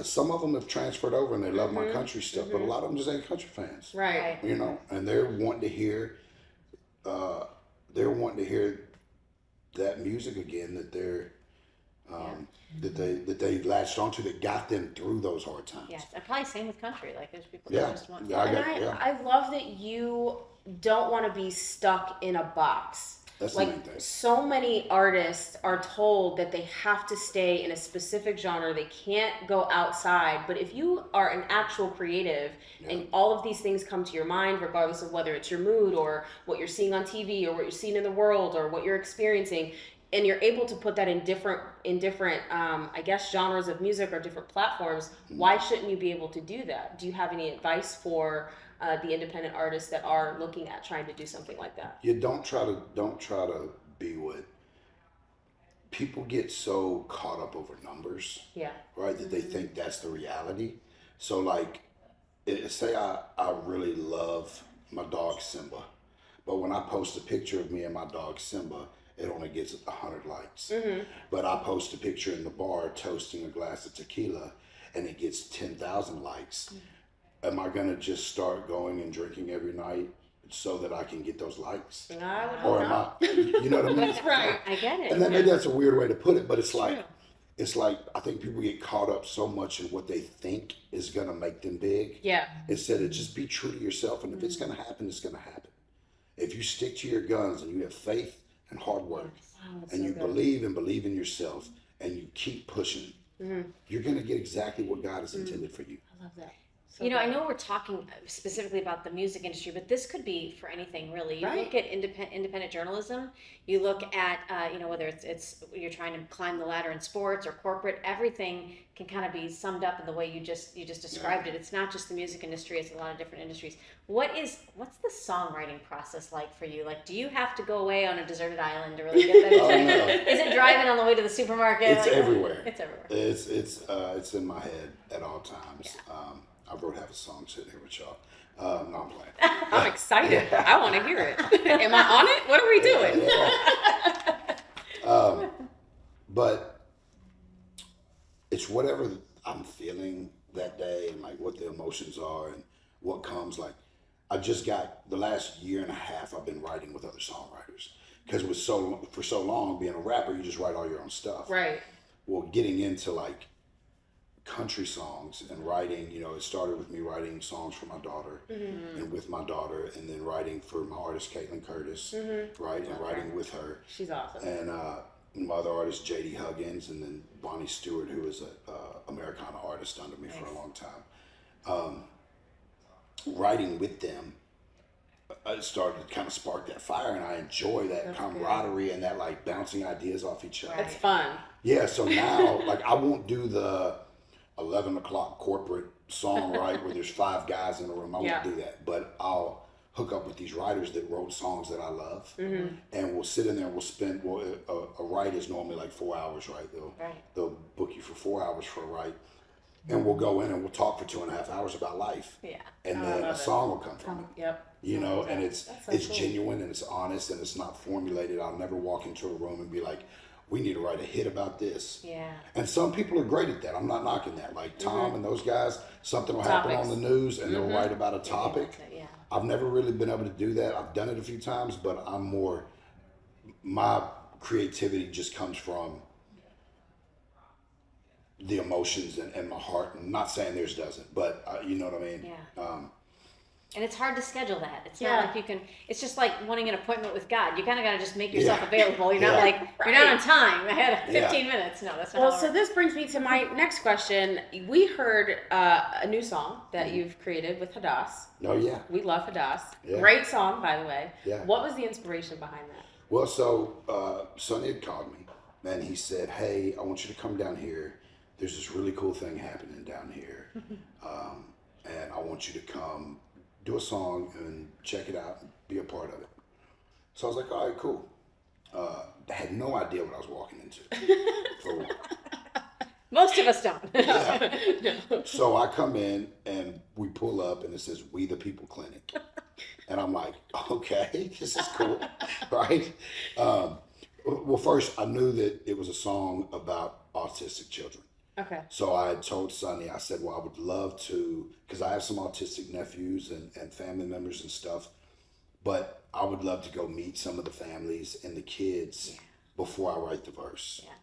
Speaker 2: Some of them have transferred over and they love my country stuff, but a lot of them just ain't country fans.
Speaker 3: Right.
Speaker 2: You know, and they're wanting to hear that music again that that they latched onto, that got them through those hard times.
Speaker 1: Yes, and probably same with country. Like there's people that just want.
Speaker 3: I love that you don't want to be stuck in a box.
Speaker 2: That's
Speaker 3: like
Speaker 2: the main thing.
Speaker 3: So many artists are told that they have to stay in a specific genre. They can't go outside. But if you are an actual creative and all of these things come to your mind, regardless of whether it's your mood or what you're seeing on TV or what you're seeing in the world or what you're experiencing, and you're able to put that in different I guess genres of music or different platforms, why shouldn't you be able to do that? Do you have any advice for the independent artists that are looking at trying to do something like that?
Speaker 2: You don't try to be what people get so caught up over numbers.
Speaker 3: Yeah.
Speaker 2: Right, that they think that's the reality. So like, say I really love my dog Simba, but when I post a picture of me and my dog Simba, it only gets 100 likes. But I post a picture in the bar toasting a glass of tequila and it gets 10,000 likes. Am I gonna just start going and drinking every night so that I can get those likes?
Speaker 3: I would
Speaker 2: Or
Speaker 3: hope
Speaker 2: am
Speaker 3: not.
Speaker 2: I, you know what I mean?
Speaker 3: That's right.
Speaker 1: I get it.
Speaker 2: And then maybe that's a weird way to put it, but it's like I think people get caught up so much in what they think is gonna make them big.
Speaker 3: Yeah.
Speaker 2: Instead of just be true to yourself, and if it's gonna happen, it's gonna happen. If you stick to your guns and you have faith and hard work, and you believe in yourself, and you keep pushing, you're gonna get exactly what God has intended for you.
Speaker 3: I love that.
Speaker 1: You know, I know we're talking specifically about the music industry, but this could be for anything really. You look at independent journalism. You look at whether it's you're trying to climb the ladder in sports or corporate. Everything can kind of be summed up in the way you just described it. It's not just the music industry; it's a lot of different industries. What's the songwriting process like for you? Like, do you have to go away on a deserted island to really get that?
Speaker 2: No.
Speaker 1: Is it driving on the way to the supermarket?
Speaker 2: It's everywhere.
Speaker 1: It's everywhere.
Speaker 2: It's in my head at all times.
Speaker 1: Yeah.
Speaker 2: I wrote half a song sitting here with y'all. No, I'm playing.
Speaker 3: I'm excited. I want to hear it. Am I on it? What are we doing?
Speaker 2: But it's whatever I'm feeling that day, and like what the emotions are and what comes. Like, I just got the last year and a half I've been writing with other songwriters, because for so long being a rapper, you just write all your own stuff.
Speaker 3: Right.
Speaker 2: Well, getting into like country songs and writing, it started with me writing songs for my daughter and with my daughter, and then writing for my artist Caitlin Curtis, right, and writing with her.
Speaker 3: She's awesome.
Speaker 2: And my other artist J.D. Huggins, and then Bonnie Stewart, who is a Americana artist under me for a long time. Writing with them, it started to kind of spark that fire, and I enjoy that camaraderie and that like bouncing ideas off each other.
Speaker 3: It's fun.
Speaker 2: Yeah, so now like I won't do the 11 o'clock corporate song, right, where there's 5 guys in the room. I won't do that, but I'll hook up with these writers that wrote songs that I love, and we'll sit in there and we'll spend, a write is normally like 4 hours, right? They'll book you for 4 hours for a write, and we'll go in and we'll talk for 2.5 hours about life.
Speaker 1: Yeah.
Speaker 2: And then a song will come from it.
Speaker 3: Yep.
Speaker 2: And it's genuine and it's honest and it's not formulated. I'll never walk into a room and be like, we need to write a hit about this.
Speaker 1: Yeah.
Speaker 2: And some people are great at that. I'm not knocking that. Like Tom and those guys, something will happen on the news and they'll write about a topic.
Speaker 1: Yeah.
Speaker 2: I've never really been able to do that. I've done it a few times, but my creativity just comes from the emotions and my heart. I'm not saying theirs doesn't, but you know what I mean?
Speaker 1: Yeah. And it's hard to schedule that. It's
Speaker 3: Yeah.
Speaker 1: not like you can. It's just like wanting an appointment with God. You kind of got to just make yourself
Speaker 2: Yeah.
Speaker 1: available. You're not
Speaker 2: Yeah.
Speaker 1: like you're not on time. I had 15 minutes. No, that's not.
Speaker 3: Well,
Speaker 1: how it
Speaker 3: so
Speaker 1: works.
Speaker 3: this brings me to my next question. We heard a new song that you've created with Hadass.
Speaker 2: Oh yeah.
Speaker 3: We love Hadass.
Speaker 2: Yeah.
Speaker 3: Great song, by the way.
Speaker 2: Yeah.
Speaker 3: What was the inspiration behind that?
Speaker 2: Well, so Sonny had called me, and he said, "Hey, I want you to come down here. There's this really cool thing happening down here, and I want you to come do a song and check it out and be a part of it." So I was like, "All right, cool." I had no idea what I was walking into. For one.
Speaker 1: Most of us don't.
Speaker 2: So I come in and we pull up and it says "We the People Clinic," and I'm like, "Okay, this is cool, right?" Well, first I knew that it was a song about autistic children.
Speaker 3: Okay.
Speaker 2: So I had told Sonny, I said, well, I would love to, because I have some autistic nephews and family members and stuff, but I would love to go meet some of the families and the kids before I write the verse.
Speaker 1: Yeah.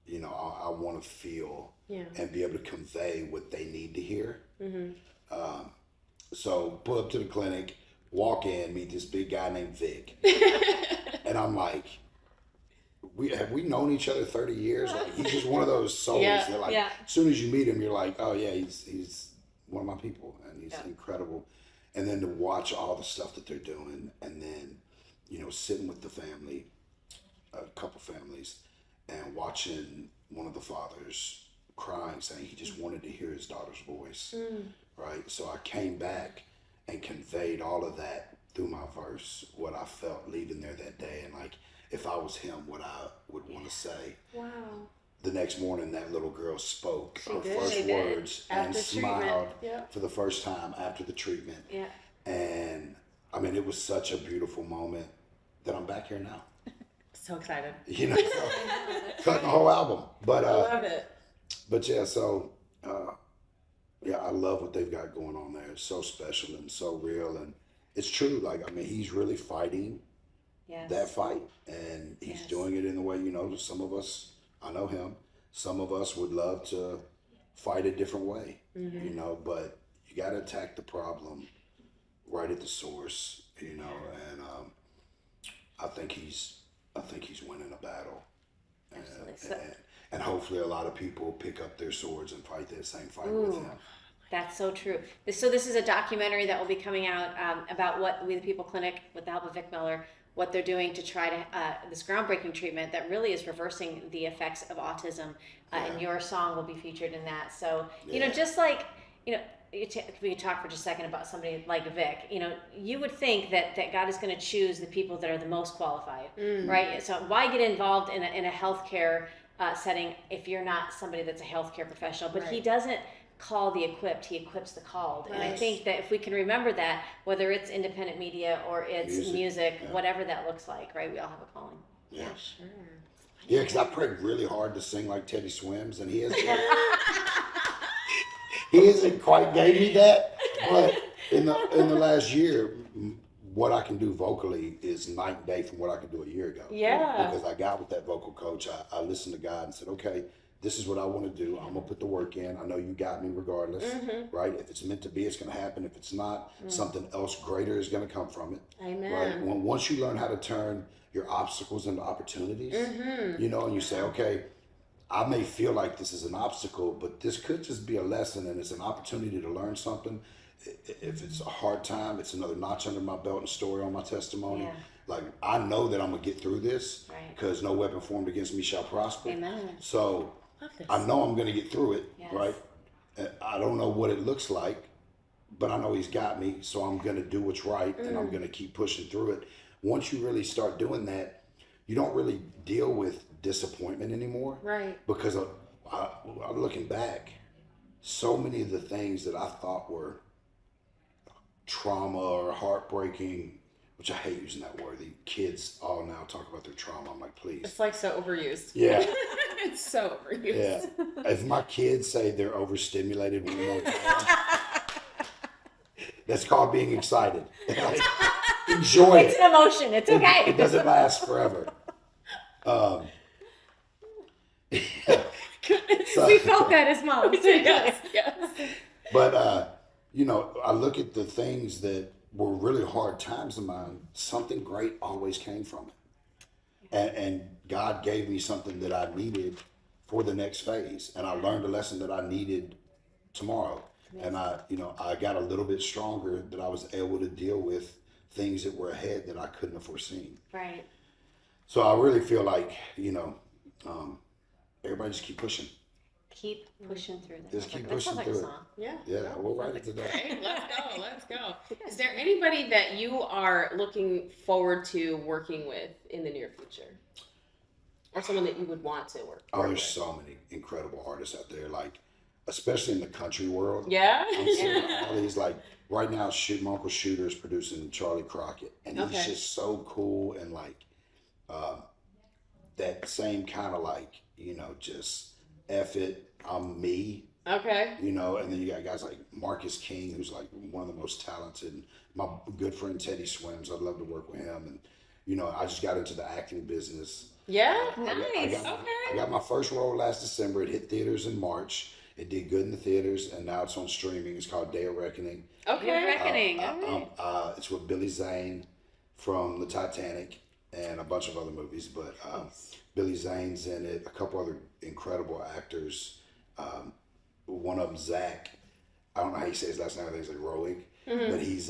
Speaker 2: You know, I want to feel
Speaker 3: Yeah.
Speaker 2: and be able to convey what they need to hear. So pull up to the clinic, walk in, meet this big guy named Vic. And I'm like, have we known each other 30 years? Like, he's just one of those souls
Speaker 3: Yeah,
Speaker 2: that, like,
Speaker 1: yeah.
Speaker 2: as soon as you meet him, you're like, oh yeah, he's one of my people, and he's incredible. And then to watch all the stuff that they're doing, and then, you know, sitting with the family, a couple families, and watching one of the fathers crying, saying he just wanted to hear his daughter's voice, right? So I came back and conveyed all of that through my verse, what I felt leaving there that day, and like, if I was him, what I would want to say.
Speaker 3: Wow.
Speaker 2: The next morning, that little girl spoke her
Speaker 3: did.
Speaker 2: first
Speaker 3: She did.
Speaker 2: words
Speaker 3: After
Speaker 2: and
Speaker 3: treatment.
Speaker 2: smiled
Speaker 3: Yeah.
Speaker 2: for the first time after the treatment.
Speaker 1: Yeah.
Speaker 2: And I mean, it was such a beautiful moment that I'm back here now.
Speaker 3: So excited.
Speaker 2: You know, so, cutting the whole album. But
Speaker 3: I love it.
Speaker 2: but yeah, so yeah, I love what they've got going on there. It's so special and so real, and it's true. Like, I mean, he's really fighting
Speaker 1: Yes.
Speaker 2: that fight, and he's
Speaker 1: Yes.
Speaker 2: doing it in the way, you know, some of us, I know him, some of us would love to fight a different way, you know, but you got to attack the problem right at the source, you know, and I think he's winning a battle.
Speaker 1: Absolutely.
Speaker 2: And hopefully a lot of people pick up their swords and fight that same fight with him.
Speaker 1: That's so true. So this is a documentary that will be coming out about what We the People Clinic, with the help of Vic Miller, what they're doing to try to this groundbreaking treatment that really is reversing the effects of autism. And your song will be featured in that. So you know, just like we could talk for just a second about somebody like Vic. You know, you would think that God is going to choose the people that are the most qualified, right? So why get involved in a healthcare setting if you're not somebody that's a healthcare professional? But he doesn't call the equipped, he equips the called. And I think that if we can remember that, whether it's independent media or it's music, whatever that looks like, right? We all have a calling.
Speaker 2: Yeah.
Speaker 3: Sure.
Speaker 2: Yeah, because I prayed really hard to sing like Teddy Swims, and he hasn't quite gave me that. But in the last year, what I can do vocally is night and day from what I could do a year ago.
Speaker 3: Yeah.
Speaker 2: Because I got with that vocal coach, I listened to God and said, okay, this is what I want to do. I'm gonna put the work in. I know you got me regardless, right? If it's meant to be, it's gonna happen. If it's not, something else greater is gonna come from it.
Speaker 3: Amen.
Speaker 2: Right? Once you learn how to turn your obstacles into opportunities, you know, and you say, okay, I may feel like this is an obstacle, but this could just be a lesson, and it's an opportunity to learn something. If it's a hard time, it's another notch under my belt and story on my testimony.
Speaker 1: Yeah.
Speaker 2: Like, I know that I'm gonna get through this,
Speaker 1: Right.
Speaker 2: because no weapon formed against me shall prosper.
Speaker 1: Amen.
Speaker 2: So
Speaker 3: Love this.
Speaker 2: I know I'm gonna get through it,
Speaker 1: Yes.
Speaker 2: right? And I don't know what it looks like, but I know he's got me, so I'm gonna do what's right, and I'm gonna keep pushing through it. Once you really start doing that, you don't really deal with disappointment anymore.
Speaker 3: Right.
Speaker 2: Because I'm looking back, so many of the things that I thought were trauma or heartbreaking, which I hate using that word. The kids all now talk about their trauma. I'm like, please.
Speaker 3: It's like so overused.
Speaker 2: Yeah.
Speaker 3: It's so overused.
Speaker 2: Yeah. If my kids say they're overstimulated one more time, that's called being excited. Like, enjoy
Speaker 1: It's
Speaker 2: it.
Speaker 1: an emotion. It's okay.
Speaker 2: It doesn't last forever.
Speaker 1: We felt that as moms.
Speaker 3: Yes, yes.
Speaker 2: But I look at the things that were really hard times of mine, something great always came from it. And God gave me something that I needed for the next phase. And I learned a lesson that I needed tomorrow. And I got a little bit stronger, that I was able to deal with things that were ahead that I couldn't have foreseen.
Speaker 1: Right.
Speaker 2: So I really feel like, everybody just keep pushing.
Speaker 1: Keep pushing through that.
Speaker 2: Just keep
Speaker 1: That sounds
Speaker 2: pushing
Speaker 1: like a
Speaker 2: through it.
Speaker 1: song.
Speaker 3: Yeah.
Speaker 2: Yeah, we'll write it today.
Speaker 3: Okay, let's go. Is there anybody that you are looking forward to working with in the near future? Or someone that you would want to work
Speaker 2: Oh,
Speaker 3: with?
Speaker 2: there's so many incredible artists out there, like, especially in the country world.
Speaker 3: Yeah?
Speaker 2: I'm seeing all these, like, right now, my Uncle Shooter's producing Charlie Crockett, and he's
Speaker 3: Okay.
Speaker 2: just so cool, and like, that same kind of like, just F it, I'm me,
Speaker 3: Okay.
Speaker 2: and then you got guys like Marcus King, who's like one of the most talented. My good friend Teddy Swims, I'd love to work with him, and I just got into the acting business.
Speaker 3: Yeah?
Speaker 1: Nice.
Speaker 2: I got my first role last December. It hit theaters in March. It did good in the theaters, and now it's on streaming. It's called Day of Reckoning.
Speaker 3: Okay.
Speaker 1: You're reckoning. All right.
Speaker 2: It's with Billy Zane from the Titanic and a bunch of other movies, but Billy Zane's in it. A couple other incredible actors. One of them, Zach. I don't know how you say his last name. I think it's like Roig, but he's.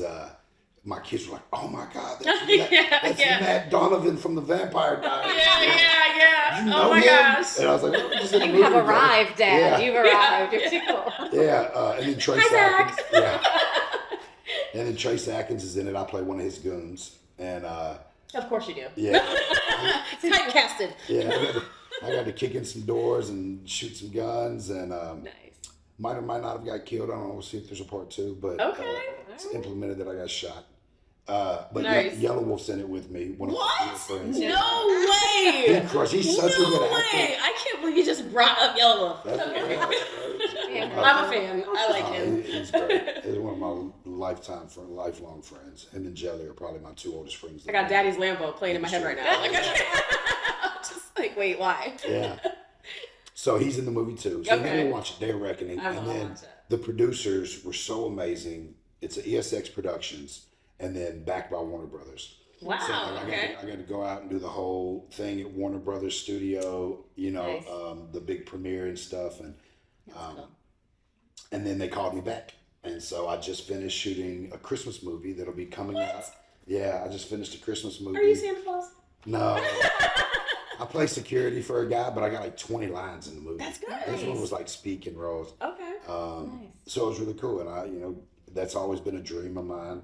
Speaker 2: My kids were like, "Oh my God, that's Matt Donovan from the Vampire Diaries."
Speaker 3: Yeah.
Speaker 2: You know
Speaker 3: Oh my
Speaker 2: him?
Speaker 3: gosh.
Speaker 2: And I was like, "Oh, just in a
Speaker 1: You
Speaker 2: movie
Speaker 1: have
Speaker 2: together."
Speaker 1: arrived, Dad.
Speaker 2: Yeah.
Speaker 1: You've arrived. You're too cool.
Speaker 2: Yeah, and then Trace
Speaker 3: Zach.
Speaker 2: Atkins. Yeah. And then Trace Atkins is in it. I play one of his goons, and
Speaker 3: Of course you do.
Speaker 2: yeah,
Speaker 3: Typecasted.
Speaker 2: yeah. I got to kick in some doors and shoot some guns, and
Speaker 1: Nice.
Speaker 2: might or might not have got killed. I don't know. We'll see if there's a part 2, but
Speaker 3: Okay.
Speaker 2: it's implemented that I got shot. But
Speaker 3: Nice.
Speaker 2: Yellow Wolf's in it with me. One of my dear friends.
Speaker 3: No way!
Speaker 2: He crushed. He's such a good
Speaker 3: No
Speaker 2: actor.
Speaker 3: way! I can't believe you just brought up Yellow Wolf.
Speaker 2: That's
Speaker 3: Okay.
Speaker 1: Yeah.
Speaker 3: I'm a fan. I like him.
Speaker 2: He's great. He's one of my lifelong friends. Him and Jelly are probably my 2 oldest friends.
Speaker 3: I got Daddy's Lambo playing in my head right now. Like, I'm just like, wait, why?
Speaker 2: Yeah. So he's in the movie too. So
Speaker 3: Okay.
Speaker 2: you're gonna watch Day of Reckoning,
Speaker 3: I will
Speaker 2: and then
Speaker 3: watch that.
Speaker 2: the producers were so amazing. It's a ESX Productions, and then backed by Warner Brothers.
Speaker 3: Wow.
Speaker 2: So like,
Speaker 3: Okay.
Speaker 2: I got to go out and do the whole thing at Warner Brothers Studio.
Speaker 1: Nice.
Speaker 2: The big premiere and stuff, and
Speaker 1: cool.
Speaker 2: and then they called me back, and so I just finished shooting a Christmas movie that'll be coming out. Yeah, I just finished a Christmas movie.
Speaker 3: Are you Santa Claus?
Speaker 2: No. I play security for a guy, but I got like 20 lines in the movie.
Speaker 3: That's good.
Speaker 2: This one was like speaking roles.
Speaker 3: Okay.
Speaker 1: Nice.
Speaker 2: So it was really cool, and that's always been a dream of mine.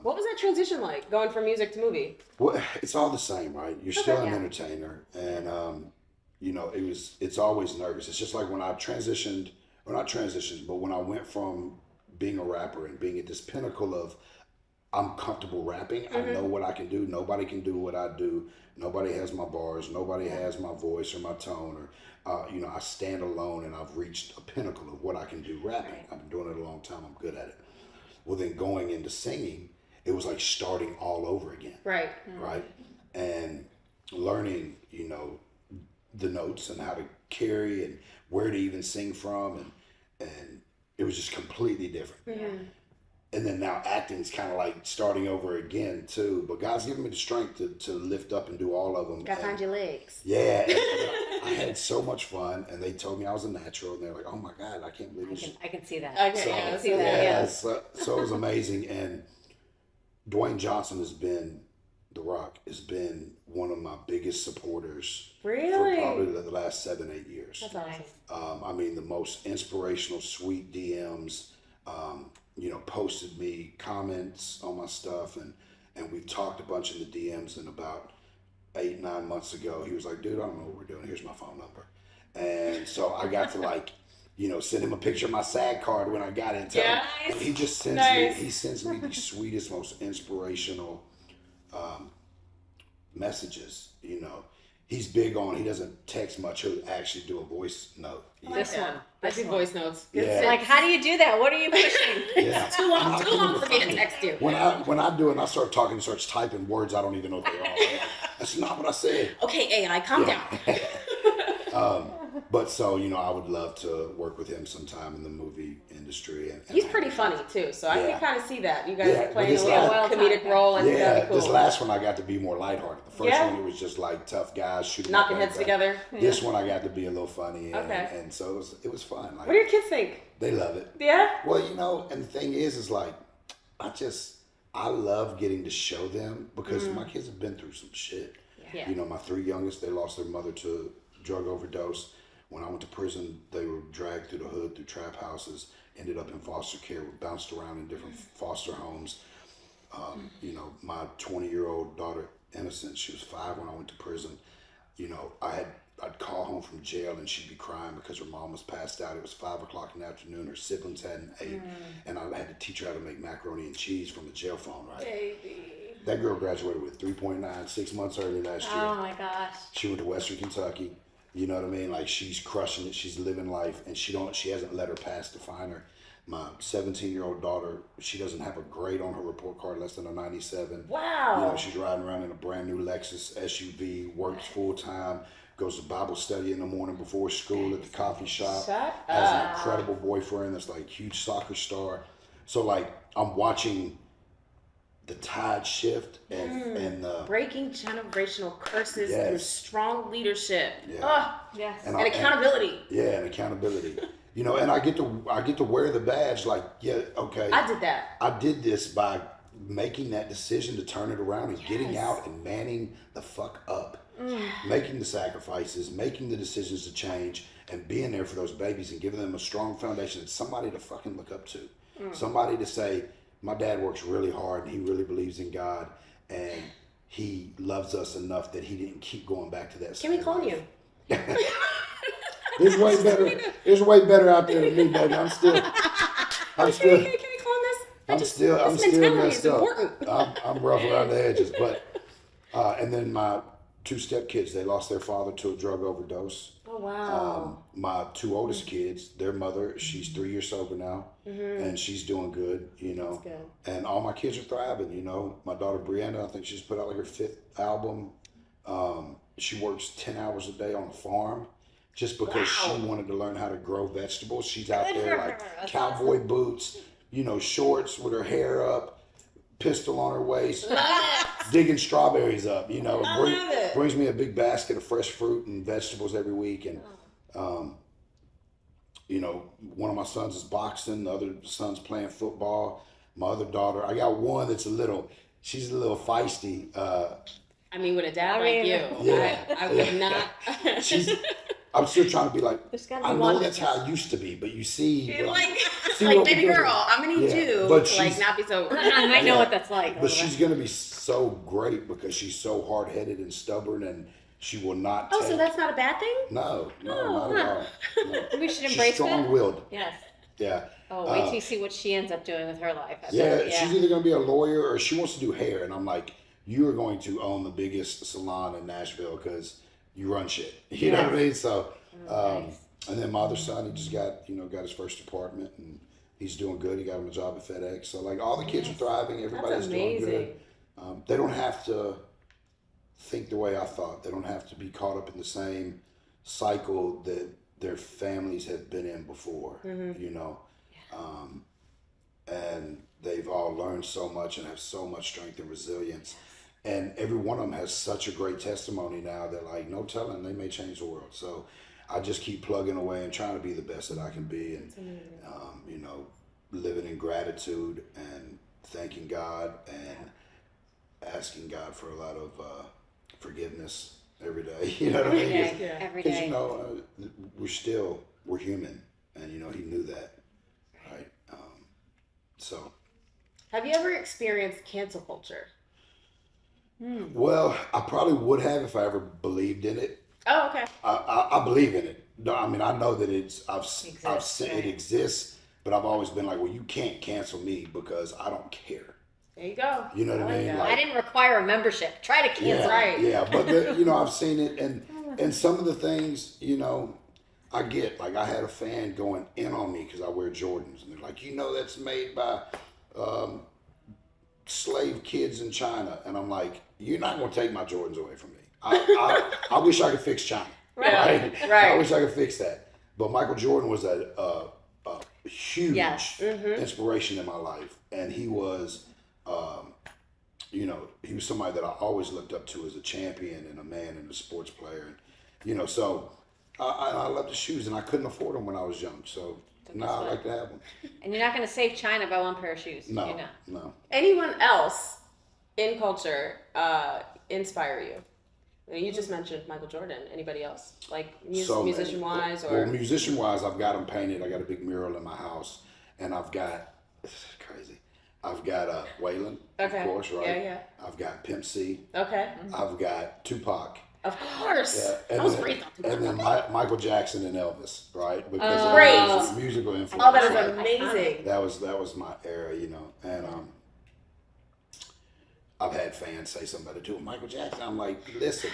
Speaker 3: What was that transition like, going from music to movie?
Speaker 2: Well, it's all the same, right? You're still an
Speaker 1: yeah.
Speaker 2: entertainer, and it's always nervous. It's just like when I transitioned, or not transitioned, but when I went from being a rapper and being at this pinnacle of I'm comfortable rapping. I know what I can do. Nobody can do what I do. Nobody has my bars. Nobody has my voice or my tone. Or, I stand alone, and I've reached a pinnacle of what I can do rapping. I've been doing it a long time. I'm good at it. Well, then going into singing, it was like starting all over again.
Speaker 3: Right.
Speaker 2: Right? And learning, the notes and how to carry and where to even sing from. And it was just completely different. And then now acting is kind of like starting over again too. But God's given me the strength to lift up and do all of them.
Speaker 3: Gotta find your legs.
Speaker 2: Yeah. And I had so much fun, and they told me I was a natural, and they're like, "Oh my God, I can't believe this."
Speaker 1: I can see that.
Speaker 3: Okay.
Speaker 1: I
Speaker 3: Yeah,
Speaker 1: can see that.
Speaker 2: Yeah,
Speaker 1: Yeah.
Speaker 2: so it was amazing. And Dwayne Johnson The Rock has been one of my biggest supporters
Speaker 3: Really?
Speaker 2: for probably the last 7-8 years.
Speaker 3: That's awesome.
Speaker 2: The most inspirational, sweet DMs. Posted me comments on my stuff, and we talked a bunch in the DMs. And about 8-9 months ago, he was like, "Dude, I don't know what we're doing. Here's my phone number." And so I got to send him a picture of my SAG card when I got it.
Speaker 3: Yeah.
Speaker 2: And he just sends
Speaker 3: Nice.
Speaker 2: me. He sends me the sweetest, most inspirational messages. He's big on. He doesn't text much. He'll actually do a voice note.
Speaker 1: This one.
Speaker 3: I do voice notes.
Speaker 2: Yeah.
Speaker 1: Like, how do you do that? What are you pushing?
Speaker 2: Yeah.
Speaker 3: Too long for me to text you.
Speaker 2: When I do it, and I start talking, and starts typing words I don't even know what they are. I'm like, that's not what I said.
Speaker 3: Okay, AI, calm down.
Speaker 2: But so I would love to work with him sometime in the movie industry. industry. And
Speaker 3: He's pretty funny too, so I
Speaker 2: Yeah.
Speaker 3: can kind of see that. You guys
Speaker 2: Yeah,
Speaker 3: are
Speaker 2: but
Speaker 3: playing a
Speaker 2: this
Speaker 3: little
Speaker 2: last-
Speaker 3: comedic role, and
Speaker 2: Yeah,
Speaker 3: that'd be cool.
Speaker 2: this last one I got to be more lighthearted. The first
Speaker 3: Yeah.
Speaker 2: one, it was just like tough guys shooting
Speaker 3: Knocking
Speaker 2: up
Speaker 3: heads
Speaker 2: everybody.
Speaker 3: together.
Speaker 2: This one I got to be a little funny, and,
Speaker 3: Okay.
Speaker 2: and so it was fun. Like,
Speaker 3: What do your kids think?
Speaker 2: they love it.
Speaker 3: Yeah.
Speaker 2: Well, you know, and the thing is like, I love getting to show them because my kids have been through some shit.
Speaker 1: Yeah.
Speaker 2: You know, my 3 youngest, they lost their mother to drug overdose. When I went to prison, they were dragged through the hood, through trap houses, ended up in foster care, bounced around in different foster homes. You know, my 20-year-old daughter, Innocent, she was 5 when I went to prison. You know, I'd call home from jail and she'd be crying because her mom was passed out. It was 5 o'clock in the afternoon. Her siblings hadn't ate. And I had to teach her how to make macaroni and cheese from a jail phone, right?
Speaker 3: Baby.
Speaker 2: That girl graduated with 3.9, 6 months early last year.
Speaker 1: Oh my gosh.
Speaker 2: She went to Western Kentucky. You know what I mean? Like, she's crushing it. She's living life, and she hasn't let her past define her. My 17-year-old daughter, she doesn't have a grade on her report card less than a 97.
Speaker 3: Wow.
Speaker 2: You know, she's riding around in a brand new Lexus SUV, works full time, goes to Bible study in the morning before school at the coffee shop.
Speaker 3: Shut
Speaker 2: Has an
Speaker 3: up.
Speaker 2: incredible boyfriend that's like huge soccer star. So like, I'm watching the tide shift and
Speaker 3: Breaking generational curses
Speaker 2: Yes.
Speaker 3: through strong leadership.
Speaker 2: Yeah.
Speaker 1: Yes.
Speaker 2: And
Speaker 3: And accountability.
Speaker 2: and accountability. You know, and I get to wear the badge. Like, yeah, okay.
Speaker 3: I did that.
Speaker 2: I did this by making that decision to turn it around and getting out and manning the fuck up, making the sacrifices, making the decisions to change, and being there for those babies and giving them a strong foundation and somebody to fucking look up to, somebody to say, my dad works really hard and he really believes in God and he loves us enough that he didn't keep going back to that.
Speaker 3: Can we clone you?
Speaker 2: There's way better. There's way better out there than me, baby. I'm still.
Speaker 3: Can we clone this?
Speaker 2: I'm still
Speaker 3: mentality
Speaker 2: messed
Speaker 3: is
Speaker 2: up.
Speaker 3: important.
Speaker 2: I'm rough around the edges, but and then my 2 stepkids, they lost their father to a drug overdose.
Speaker 3: Oh wow.
Speaker 2: My 2 oldest kids, their mother, she's 3 years sober now, and she's doing good, you know.
Speaker 3: That's good.
Speaker 2: And all my kids are thriving, you know. My daughter Brianna, I think she's put out like her 5th album. She works 10 hours a day on a farm just because she wanted to learn how to grow vegetables. She's out
Speaker 1: Good
Speaker 2: there
Speaker 1: for
Speaker 2: like
Speaker 1: her. That's
Speaker 2: cowboy boots, you know, shorts with her hair up, pistol on her waist, digging strawberries up, you know.
Speaker 3: I love it.
Speaker 2: Brings me a big basket of fresh fruit and vegetables every week. And, you know, one of my sons is boxing, the other son's playing football. My other daughter, I got one that's she's a little feisty.
Speaker 3: I mean, with a dad
Speaker 1: I
Speaker 3: like
Speaker 1: mean-
Speaker 3: you,
Speaker 2: Yeah.
Speaker 3: I would not.
Speaker 2: I'm still trying to be like,
Speaker 1: There's gotta
Speaker 2: I
Speaker 1: be
Speaker 2: know
Speaker 1: one
Speaker 2: that's how it used to be, but you see,
Speaker 3: like,
Speaker 2: see
Speaker 3: like
Speaker 2: what
Speaker 3: baby
Speaker 2: we're doing.
Speaker 3: girl, I'm gonna need
Speaker 2: Yeah,
Speaker 3: you
Speaker 2: but
Speaker 3: to like
Speaker 2: she's-
Speaker 3: not be so.
Speaker 1: I might know
Speaker 2: Yeah.
Speaker 1: what that's like.
Speaker 2: But she's gonna be so great because she's so hard headed and stubborn, and she will not.
Speaker 3: Oh,
Speaker 2: take,
Speaker 3: so that's not a bad thing?
Speaker 2: no, not at all. No.
Speaker 1: We should
Speaker 2: She's
Speaker 1: embrace that.
Speaker 2: strong-willed.
Speaker 1: Yes.
Speaker 2: Yeah.
Speaker 1: Oh, wait till you see what she ends up doing with her life. I
Speaker 2: Yeah,
Speaker 1: bet.
Speaker 2: she's either gonna be a lawyer or she wants to do hair, and I'm like, you are going to own the biggest salon in Nashville because you run shit. You know what I mean? So,
Speaker 1: Nice.
Speaker 2: and then my other son, he just got his first apartment, and he's doing good. He got him a job at FedEx. So like all the kids are thriving. Everybody's doing good.
Speaker 3: amazing.
Speaker 2: They don't have to think the way I thought. They don't have to be caught up in the same cycle that their families have been in before. You know. And they've all learned so much and have so much strength and resilience. And every one of them has such a great testimony now that, like, no telling, they may change the world. So I just keep plugging away and trying to be the best that I can be, and you know, living in gratitude and thanking God and asking God for a lot of forgiveness every day. You know what I mean?
Speaker 1: Yeah, every
Speaker 2: Because
Speaker 1: day.
Speaker 2: you know, we're human, and you know, he knew that, right? So,
Speaker 3: Have you ever experienced cancel culture?
Speaker 2: well, I probably would have if I ever believed in it.
Speaker 3: Oh, okay.
Speaker 2: I believe in it. No, I mean, I know that I've seen it
Speaker 1: right.
Speaker 2: exists, but I've always been like, well, you can't cancel me because I don't care.
Speaker 3: There you go.
Speaker 2: You know what I mean?
Speaker 3: that.
Speaker 2: Like-
Speaker 1: I didn't require a membership. Try to cancel.
Speaker 2: Yeah,
Speaker 3: right.
Speaker 2: Yeah, but you know, I've seen it, and some of the things, you know, I get. Like, I had a fan going in on me because I wear Jordans, and they're like, you know, that's made by slave kids in China, and I'm like, you're not going to take my Jordans away from me. I wish I could fix China.
Speaker 3: Right.
Speaker 2: I wish I could fix that. But Michael Jordan was a huge
Speaker 1: Yes.
Speaker 2: inspiration in my life, and he was, he was somebody that I always looked up to as a champion and a man and a sports player, and so I love the shoes, and I couldn't afford them when I was young, so now I like to have them.
Speaker 1: And you're not going to save China by one pair of shoes.
Speaker 2: No,
Speaker 1: You're not.
Speaker 2: no.
Speaker 3: Anyone else in culture inspire you? You just mentioned Michael Jordan. Anybody else? Like musician-wise?
Speaker 2: Well, musician-wise, I've got them painted. I got a big mural in my house, and I've got, this is crazy, I've got Waylon, of course, right?
Speaker 3: Yeah.
Speaker 2: I've got Pimp C.
Speaker 3: Okay.
Speaker 2: I've got Tupac.
Speaker 3: Of course.
Speaker 2: Yeah,
Speaker 3: I was great.
Speaker 2: And then Michael Jackson and Elvis, right? Because
Speaker 3: Great.
Speaker 2: of his musical influence.
Speaker 3: Oh, that is
Speaker 2: right?
Speaker 3: amazing.
Speaker 2: That was my era, and I've had fans say something about it too. Michael Jackson, I'm like, listen,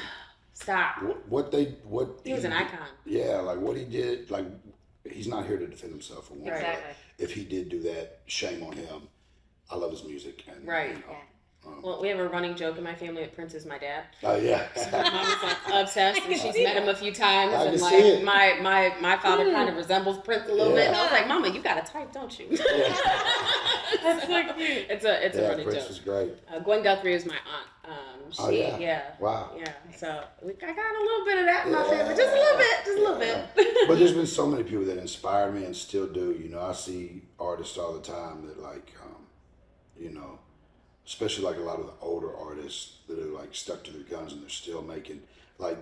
Speaker 3: Stop.
Speaker 2: what
Speaker 3: He was an icon.
Speaker 2: Yeah, like what he did, like he's not here to defend himself for one.
Speaker 1: Exactly.
Speaker 2: If he did do that, shame on him. I love his music, and
Speaker 3: Right. Well, we have a running joke in my family that Prince is my dad.
Speaker 2: Oh yeah.
Speaker 3: So my mom is like obsessed, and she's met him a few times,
Speaker 2: I
Speaker 3: and
Speaker 2: can
Speaker 3: like
Speaker 2: see it.
Speaker 3: my father kind of resembles Prince a little bit. And I was
Speaker 1: Yeah.
Speaker 3: like, Mama, you got a type, don't you?
Speaker 2: Yeah.
Speaker 3: That's so cute. It's a running
Speaker 2: Prince
Speaker 3: joke.
Speaker 2: was great.
Speaker 3: Gwen Guthrie is my aunt.
Speaker 2: Oh, yeah? Wow.
Speaker 3: Yeah. So I got a little bit of that in my family, just a little bit.
Speaker 2: But there's been so many people that inspire me and still do. I see artists all the time that especially like a lot of the older artists that are like stuck to their guns and they're still making, like,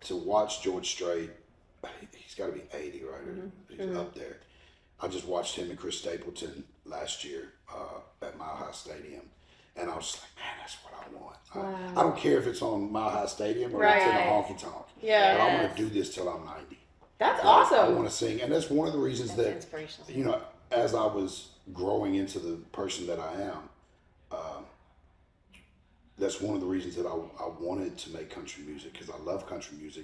Speaker 2: to watch George Strait, he's got to be 80, right? He's up there. I just watched him and Chris Stapleton last year at Mile High Stadium, and I was just like, man, that's what I want. I don't care if it's on Mile High Stadium or it's in a honky tonk.
Speaker 3: Yeah.
Speaker 2: But I want to do this till I'm 90.
Speaker 3: That's
Speaker 2: I
Speaker 3: awesome.
Speaker 2: want to sing, and that's one of the reasons
Speaker 1: That's
Speaker 2: that
Speaker 1: inspirational.
Speaker 2: as I was growing into the person that I am, that's one of the reasons that I wanted to make country music, because I love country music,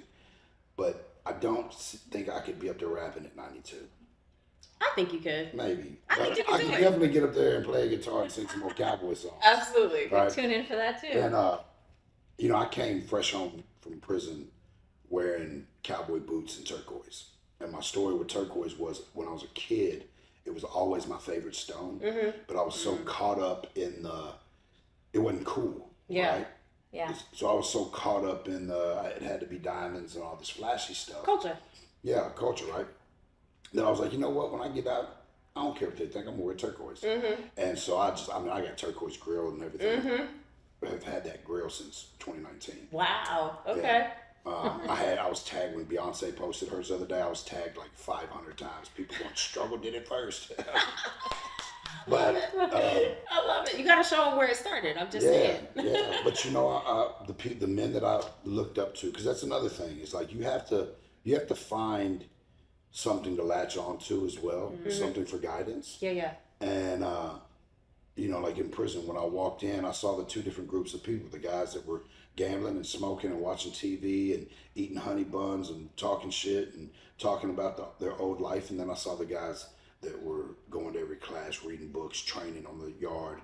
Speaker 2: but I don't think I could be up there rapping at 92.
Speaker 3: I think you could.
Speaker 2: Maybe.
Speaker 3: I think you
Speaker 2: I
Speaker 3: can
Speaker 2: could
Speaker 3: do it.
Speaker 2: definitely get up there and play a guitar and sing some more cowboy songs.
Speaker 3: Absolutely.
Speaker 2: Right?
Speaker 1: Tune in for that too.
Speaker 2: And I came fresh home from prison wearing cowboy boots and turquoise. And my story with turquoise was, when I was a kid, it was always my favorite stone. But I was so caught up in it wasn't cool.
Speaker 3: Yeah.
Speaker 2: Right?
Speaker 1: Yeah.
Speaker 2: So I was so caught up in it had to be diamonds and all this flashy stuff.
Speaker 3: Culture.
Speaker 2: Yeah, culture, right? Then I was like, you know what? When I get out, I don't care if they think I'm gonna wear turquoise. And so I got turquoise grill and everything. I've had that grill since 2019.
Speaker 3: Wow. Okay.
Speaker 2: Yeah. I was tagged when Beyonce posted hers the other day. I was tagged like 500 times. People going, Struggle did it first. But
Speaker 3: I love it. You got to show them where it started. I'm just saying.
Speaker 2: yeah. But the men that I looked up to, because that's another thing. It's like you have to find something to latch on to as well, something for guidance.
Speaker 3: Yeah.
Speaker 2: And like in prison, when I walked in, I saw the two different groups of people: the guys that were gambling and smoking and watching TV and eating honey buns and talking shit and talking about their old life, and then I saw the guys that were going to every class, reading books, training on the yard,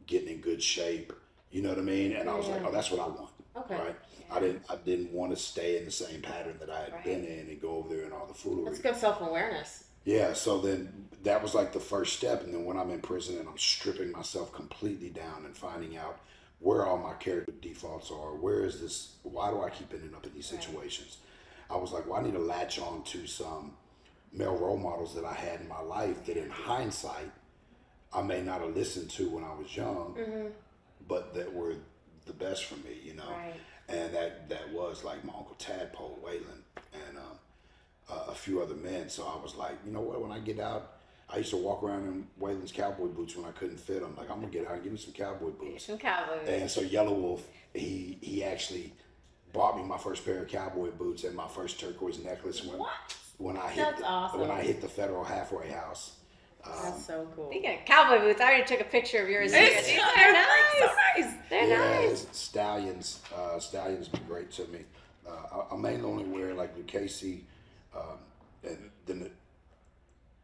Speaker 2: getting in good shape. You know what I mean? And I was like, oh, that's what I want.
Speaker 3: Okay.
Speaker 2: Right? I didn't want to stay in the same pattern that I had been in and go over there and all the foolery.
Speaker 3: That's good self-awareness.
Speaker 2: Yeah, so then that was like the first step. And then when I'm in prison and I'm stripping myself completely down and finding out where all my character defaults are, why do I keep ending up in these situations? I was like, well, I need to latch on to some male role models that I had in my life that in hindsight, I may not have listened to when I was young, but that were the best for me,
Speaker 1: Right.
Speaker 2: And that was like my Uncle Tadpole, Waylon, and a few other men. So I was like, you know what, when I get out, I used to walk around in Waylon's cowboy boots when I couldn't fit them. Like, I'm going to get out and give me some cowboy boots.
Speaker 1: Some cowboys.
Speaker 2: And so Yellow Wolf, he actually bought me my first pair of cowboy boots and my first turquoise necklace when I hit the Federal Halfway House.
Speaker 3: That's so cool.
Speaker 1: Speaking of cowboy boots, I already took a picture of yours.
Speaker 3: They're
Speaker 1: nice. They're nice.
Speaker 2: Stallions. Stallions been great to me. I mainly only wear like Lucchese, and then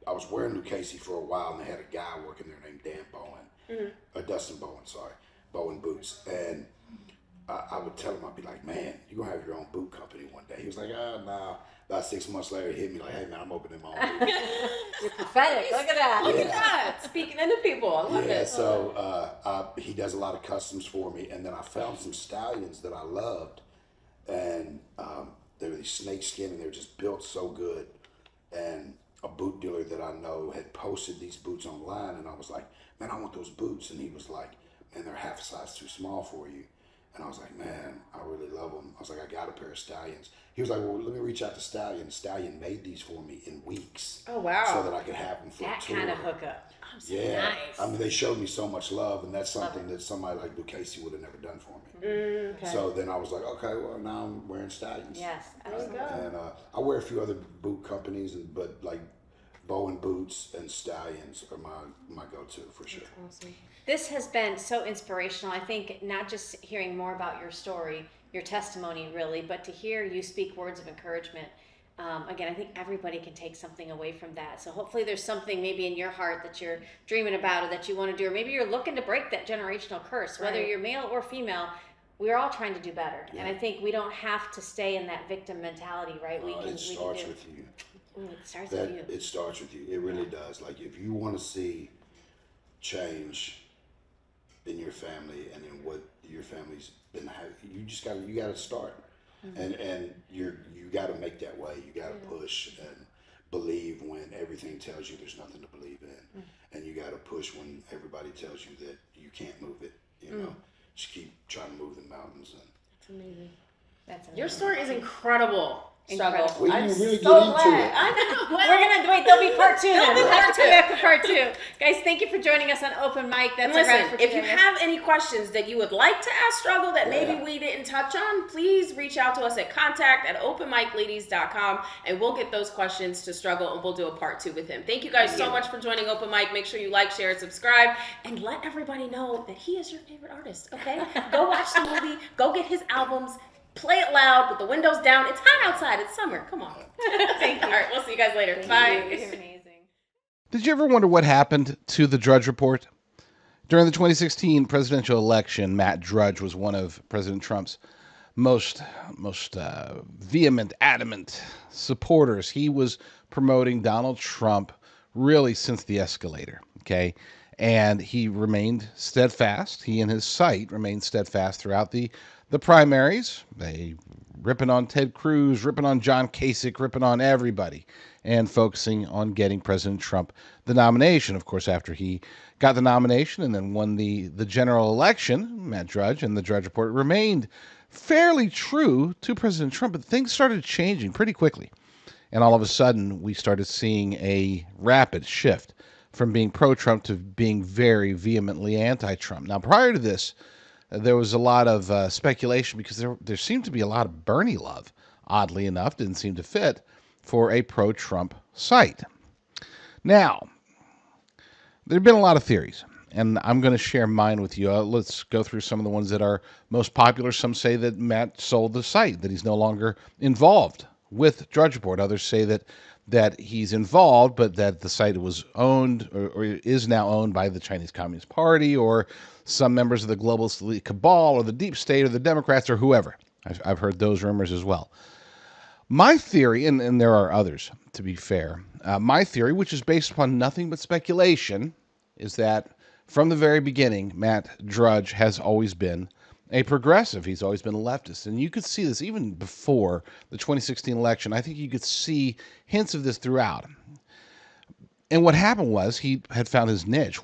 Speaker 2: I was wearing Lucchese for a while, and they had a guy working there named Dan Bowen, or Dustin Bowen, sorry, Bowen Boots, and I would tell him, I'd be like, man, you're going to have your own boot company one day. He was like, nah. About 6 months later, he hit me like, hey, man, I'm opening my own boot.
Speaker 1: You're prophetic. Look at that.
Speaker 3: Look at that. Speaking into people. I love it.
Speaker 2: So he does a lot of customs for me. And then I found some stallions that I loved. And they were these snakeskin, and they were just built so good. And a boot dealer that I know had posted these boots online. And I was like, man, I want those boots. And he was like, man, they're half a size too small for you. And I was like, man, I really love them. I was like, I got a pair of Stallions. He was like, well, let me reach out to Stallion. Stallion made these for me in weeks.
Speaker 3: Oh, wow.
Speaker 2: So that I could have them for
Speaker 1: That
Speaker 2: a tour.
Speaker 1: kind of hookup.
Speaker 2: Yeah.
Speaker 1: Nice.
Speaker 2: I mean, they showed me so much love, and that's something that somebody like Luke Casey would have never done for me.
Speaker 3: Okay.
Speaker 2: So then I was like, okay, well, now I'm wearing Stallions.
Speaker 1: Yes, absolutely.
Speaker 2: And I wear a few other boot companies, but like Bowen boots and Stallions are my go-to for sure.
Speaker 3: Awesome.
Speaker 1: This has been so inspirational. I think not just hearing more about your story, your testimony really, but to hear you speak words of encouragement. Again, I think everybody can take something away from that. So hopefully there's something maybe in your heart that you're dreaming about or that you want to do, or maybe you're looking to break that generational curse, whether
Speaker 3: Right.
Speaker 1: you're male or female. We're all trying to do better.
Speaker 2: Yeah.
Speaker 1: And I think we don't have to stay in that victim mentality, right?
Speaker 2: It starts with you.
Speaker 1: Ooh, it starts with you.
Speaker 2: It starts with you. It really does. Like if you want to see change in your family and in what your family's been having, you gotta start.
Speaker 1: Mm-hmm.
Speaker 2: And you gotta make that way. You gotta push and believe when everything tells you there's nothing to believe in. And you gotta push when everybody tells you that you can't move it. You know, just keep trying to move the mountains. And
Speaker 3: That's amazing.
Speaker 1: That's amazing.
Speaker 3: Your story is incredible.
Speaker 1: Incredible.
Speaker 3: Struggle.
Speaker 2: We
Speaker 3: I'm
Speaker 2: didn't really
Speaker 3: so
Speaker 2: get into
Speaker 3: glad.
Speaker 2: it.
Speaker 3: I know.
Speaker 1: We're gonna wait. There'll be part two. Then
Speaker 3: There'll be
Speaker 1: we'll have
Speaker 3: part
Speaker 1: to come
Speaker 3: two.
Speaker 1: back for part two, guys. Thank you for joining us on Open Mic. That's
Speaker 3: And
Speaker 1: a
Speaker 3: listen,
Speaker 1: wrap for
Speaker 3: if you
Speaker 1: today.
Speaker 3: have any questions that you would like to ask Struggle that maybe
Speaker 2: Yeah.
Speaker 3: we didn't touch on, please reach out to us at contact@openmicladies.com and we'll get those questions to Struggle and we'll do a part 2 with him. Thank you guys so much for joining Open Mic. Make sure you like, share, and subscribe, and let everybody know that he is your favorite artist, okay? Go watch the movie, go get his albums, play it loud with the windows down. It's hot outside, it's summer, come on. Thank you. All right, we'll see you guys later. Bye.
Speaker 1: You're amazing.
Speaker 5: Did you ever wonder what happened to the Drudge Report? During the 2016 presidential election, Matt Drudge was one of President Trump's most vehement, adamant supporters. He was promoting Donald Trump really since the escalator, okay? And he remained steadfast. He and his site remained steadfast throughout the primaries. They ripping on Ted Cruz, ripping on John Kasich, ripping on everybody, and focusing on getting President Trump the nomination. Of course, after he got the nomination and then won the general election, Matt Drudge and the Drudge Report remained fairly true to President Trump, but things started changing pretty quickly. And all of a sudden, we started seeing a rapid shift from being pro-Trump to being very vehemently anti-Trump. Now, prior to this, there was a lot of speculation because there seemed to be a lot of Bernie love, oddly enough, didn't seem to fit for a pro-Trump site. Now, there have been a lot of theories, and I'm going to share mine with you. Let's go through some of the ones that are most popular. Some say that Matt sold the site, that he's no longer involved with Drudge Report. Others say that he's involved, but that the site was owned or is now owned by the Chinese Communist Party or some members of the globalist elite cabal or the deep state or the Democrats or whoever. I've heard those rumors as well. My theory, and there are others, to be fair, my theory, which is based upon nothing but speculation, is that from the very beginning, Matt Drudge has always been a progressive. He's always been a leftist. And you could see this even before the 2016 election. I think you could see hints of this throughout. And what happened was he had found his niche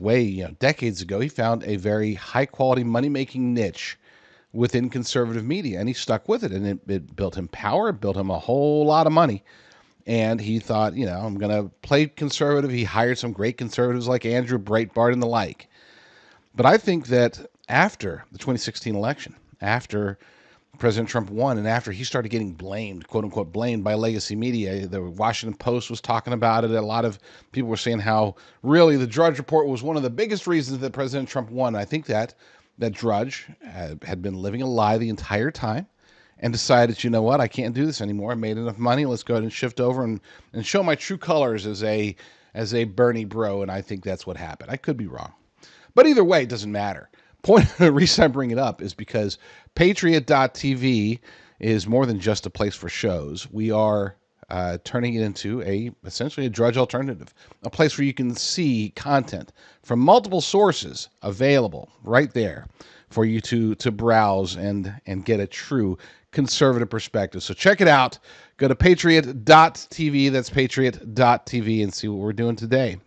Speaker 5: decades ago. He found a very high-quality money-making niche within conservative media, and he stuck with it. And it built him power, it built him a whole lot of money. And he thought, I'm going to play conservative. He hired some great conservatives like Andrew Breitbart and the like. But I think that after the 2016 election, after President Trump won, and after he started getting blamed, quote unquote, blamed by legacy media, the Washington Post was talking about it. A lot of people were saying how really the Drudge Report was one of the biggest reasons that President Trump won. I think that Drudge had been living a lie the entire time and decided, you know what, I can't do this anymore. I made enough money. Let's go ahead and shift over and show my true colors as a Bernie bro. And I think that's what happened. I could be wrong. But either way, it doesn't matter. Point the reason I bring it up is because Patriot.tv is more than just a place for shows. We are turning it into essentially a Drudge alternative, a place where you can see content from multiple sources available right there for you to browse and get a true conservative perspective. So check it out. Go to Patriot.tv. That's Patriot.tv and see what we're doing today.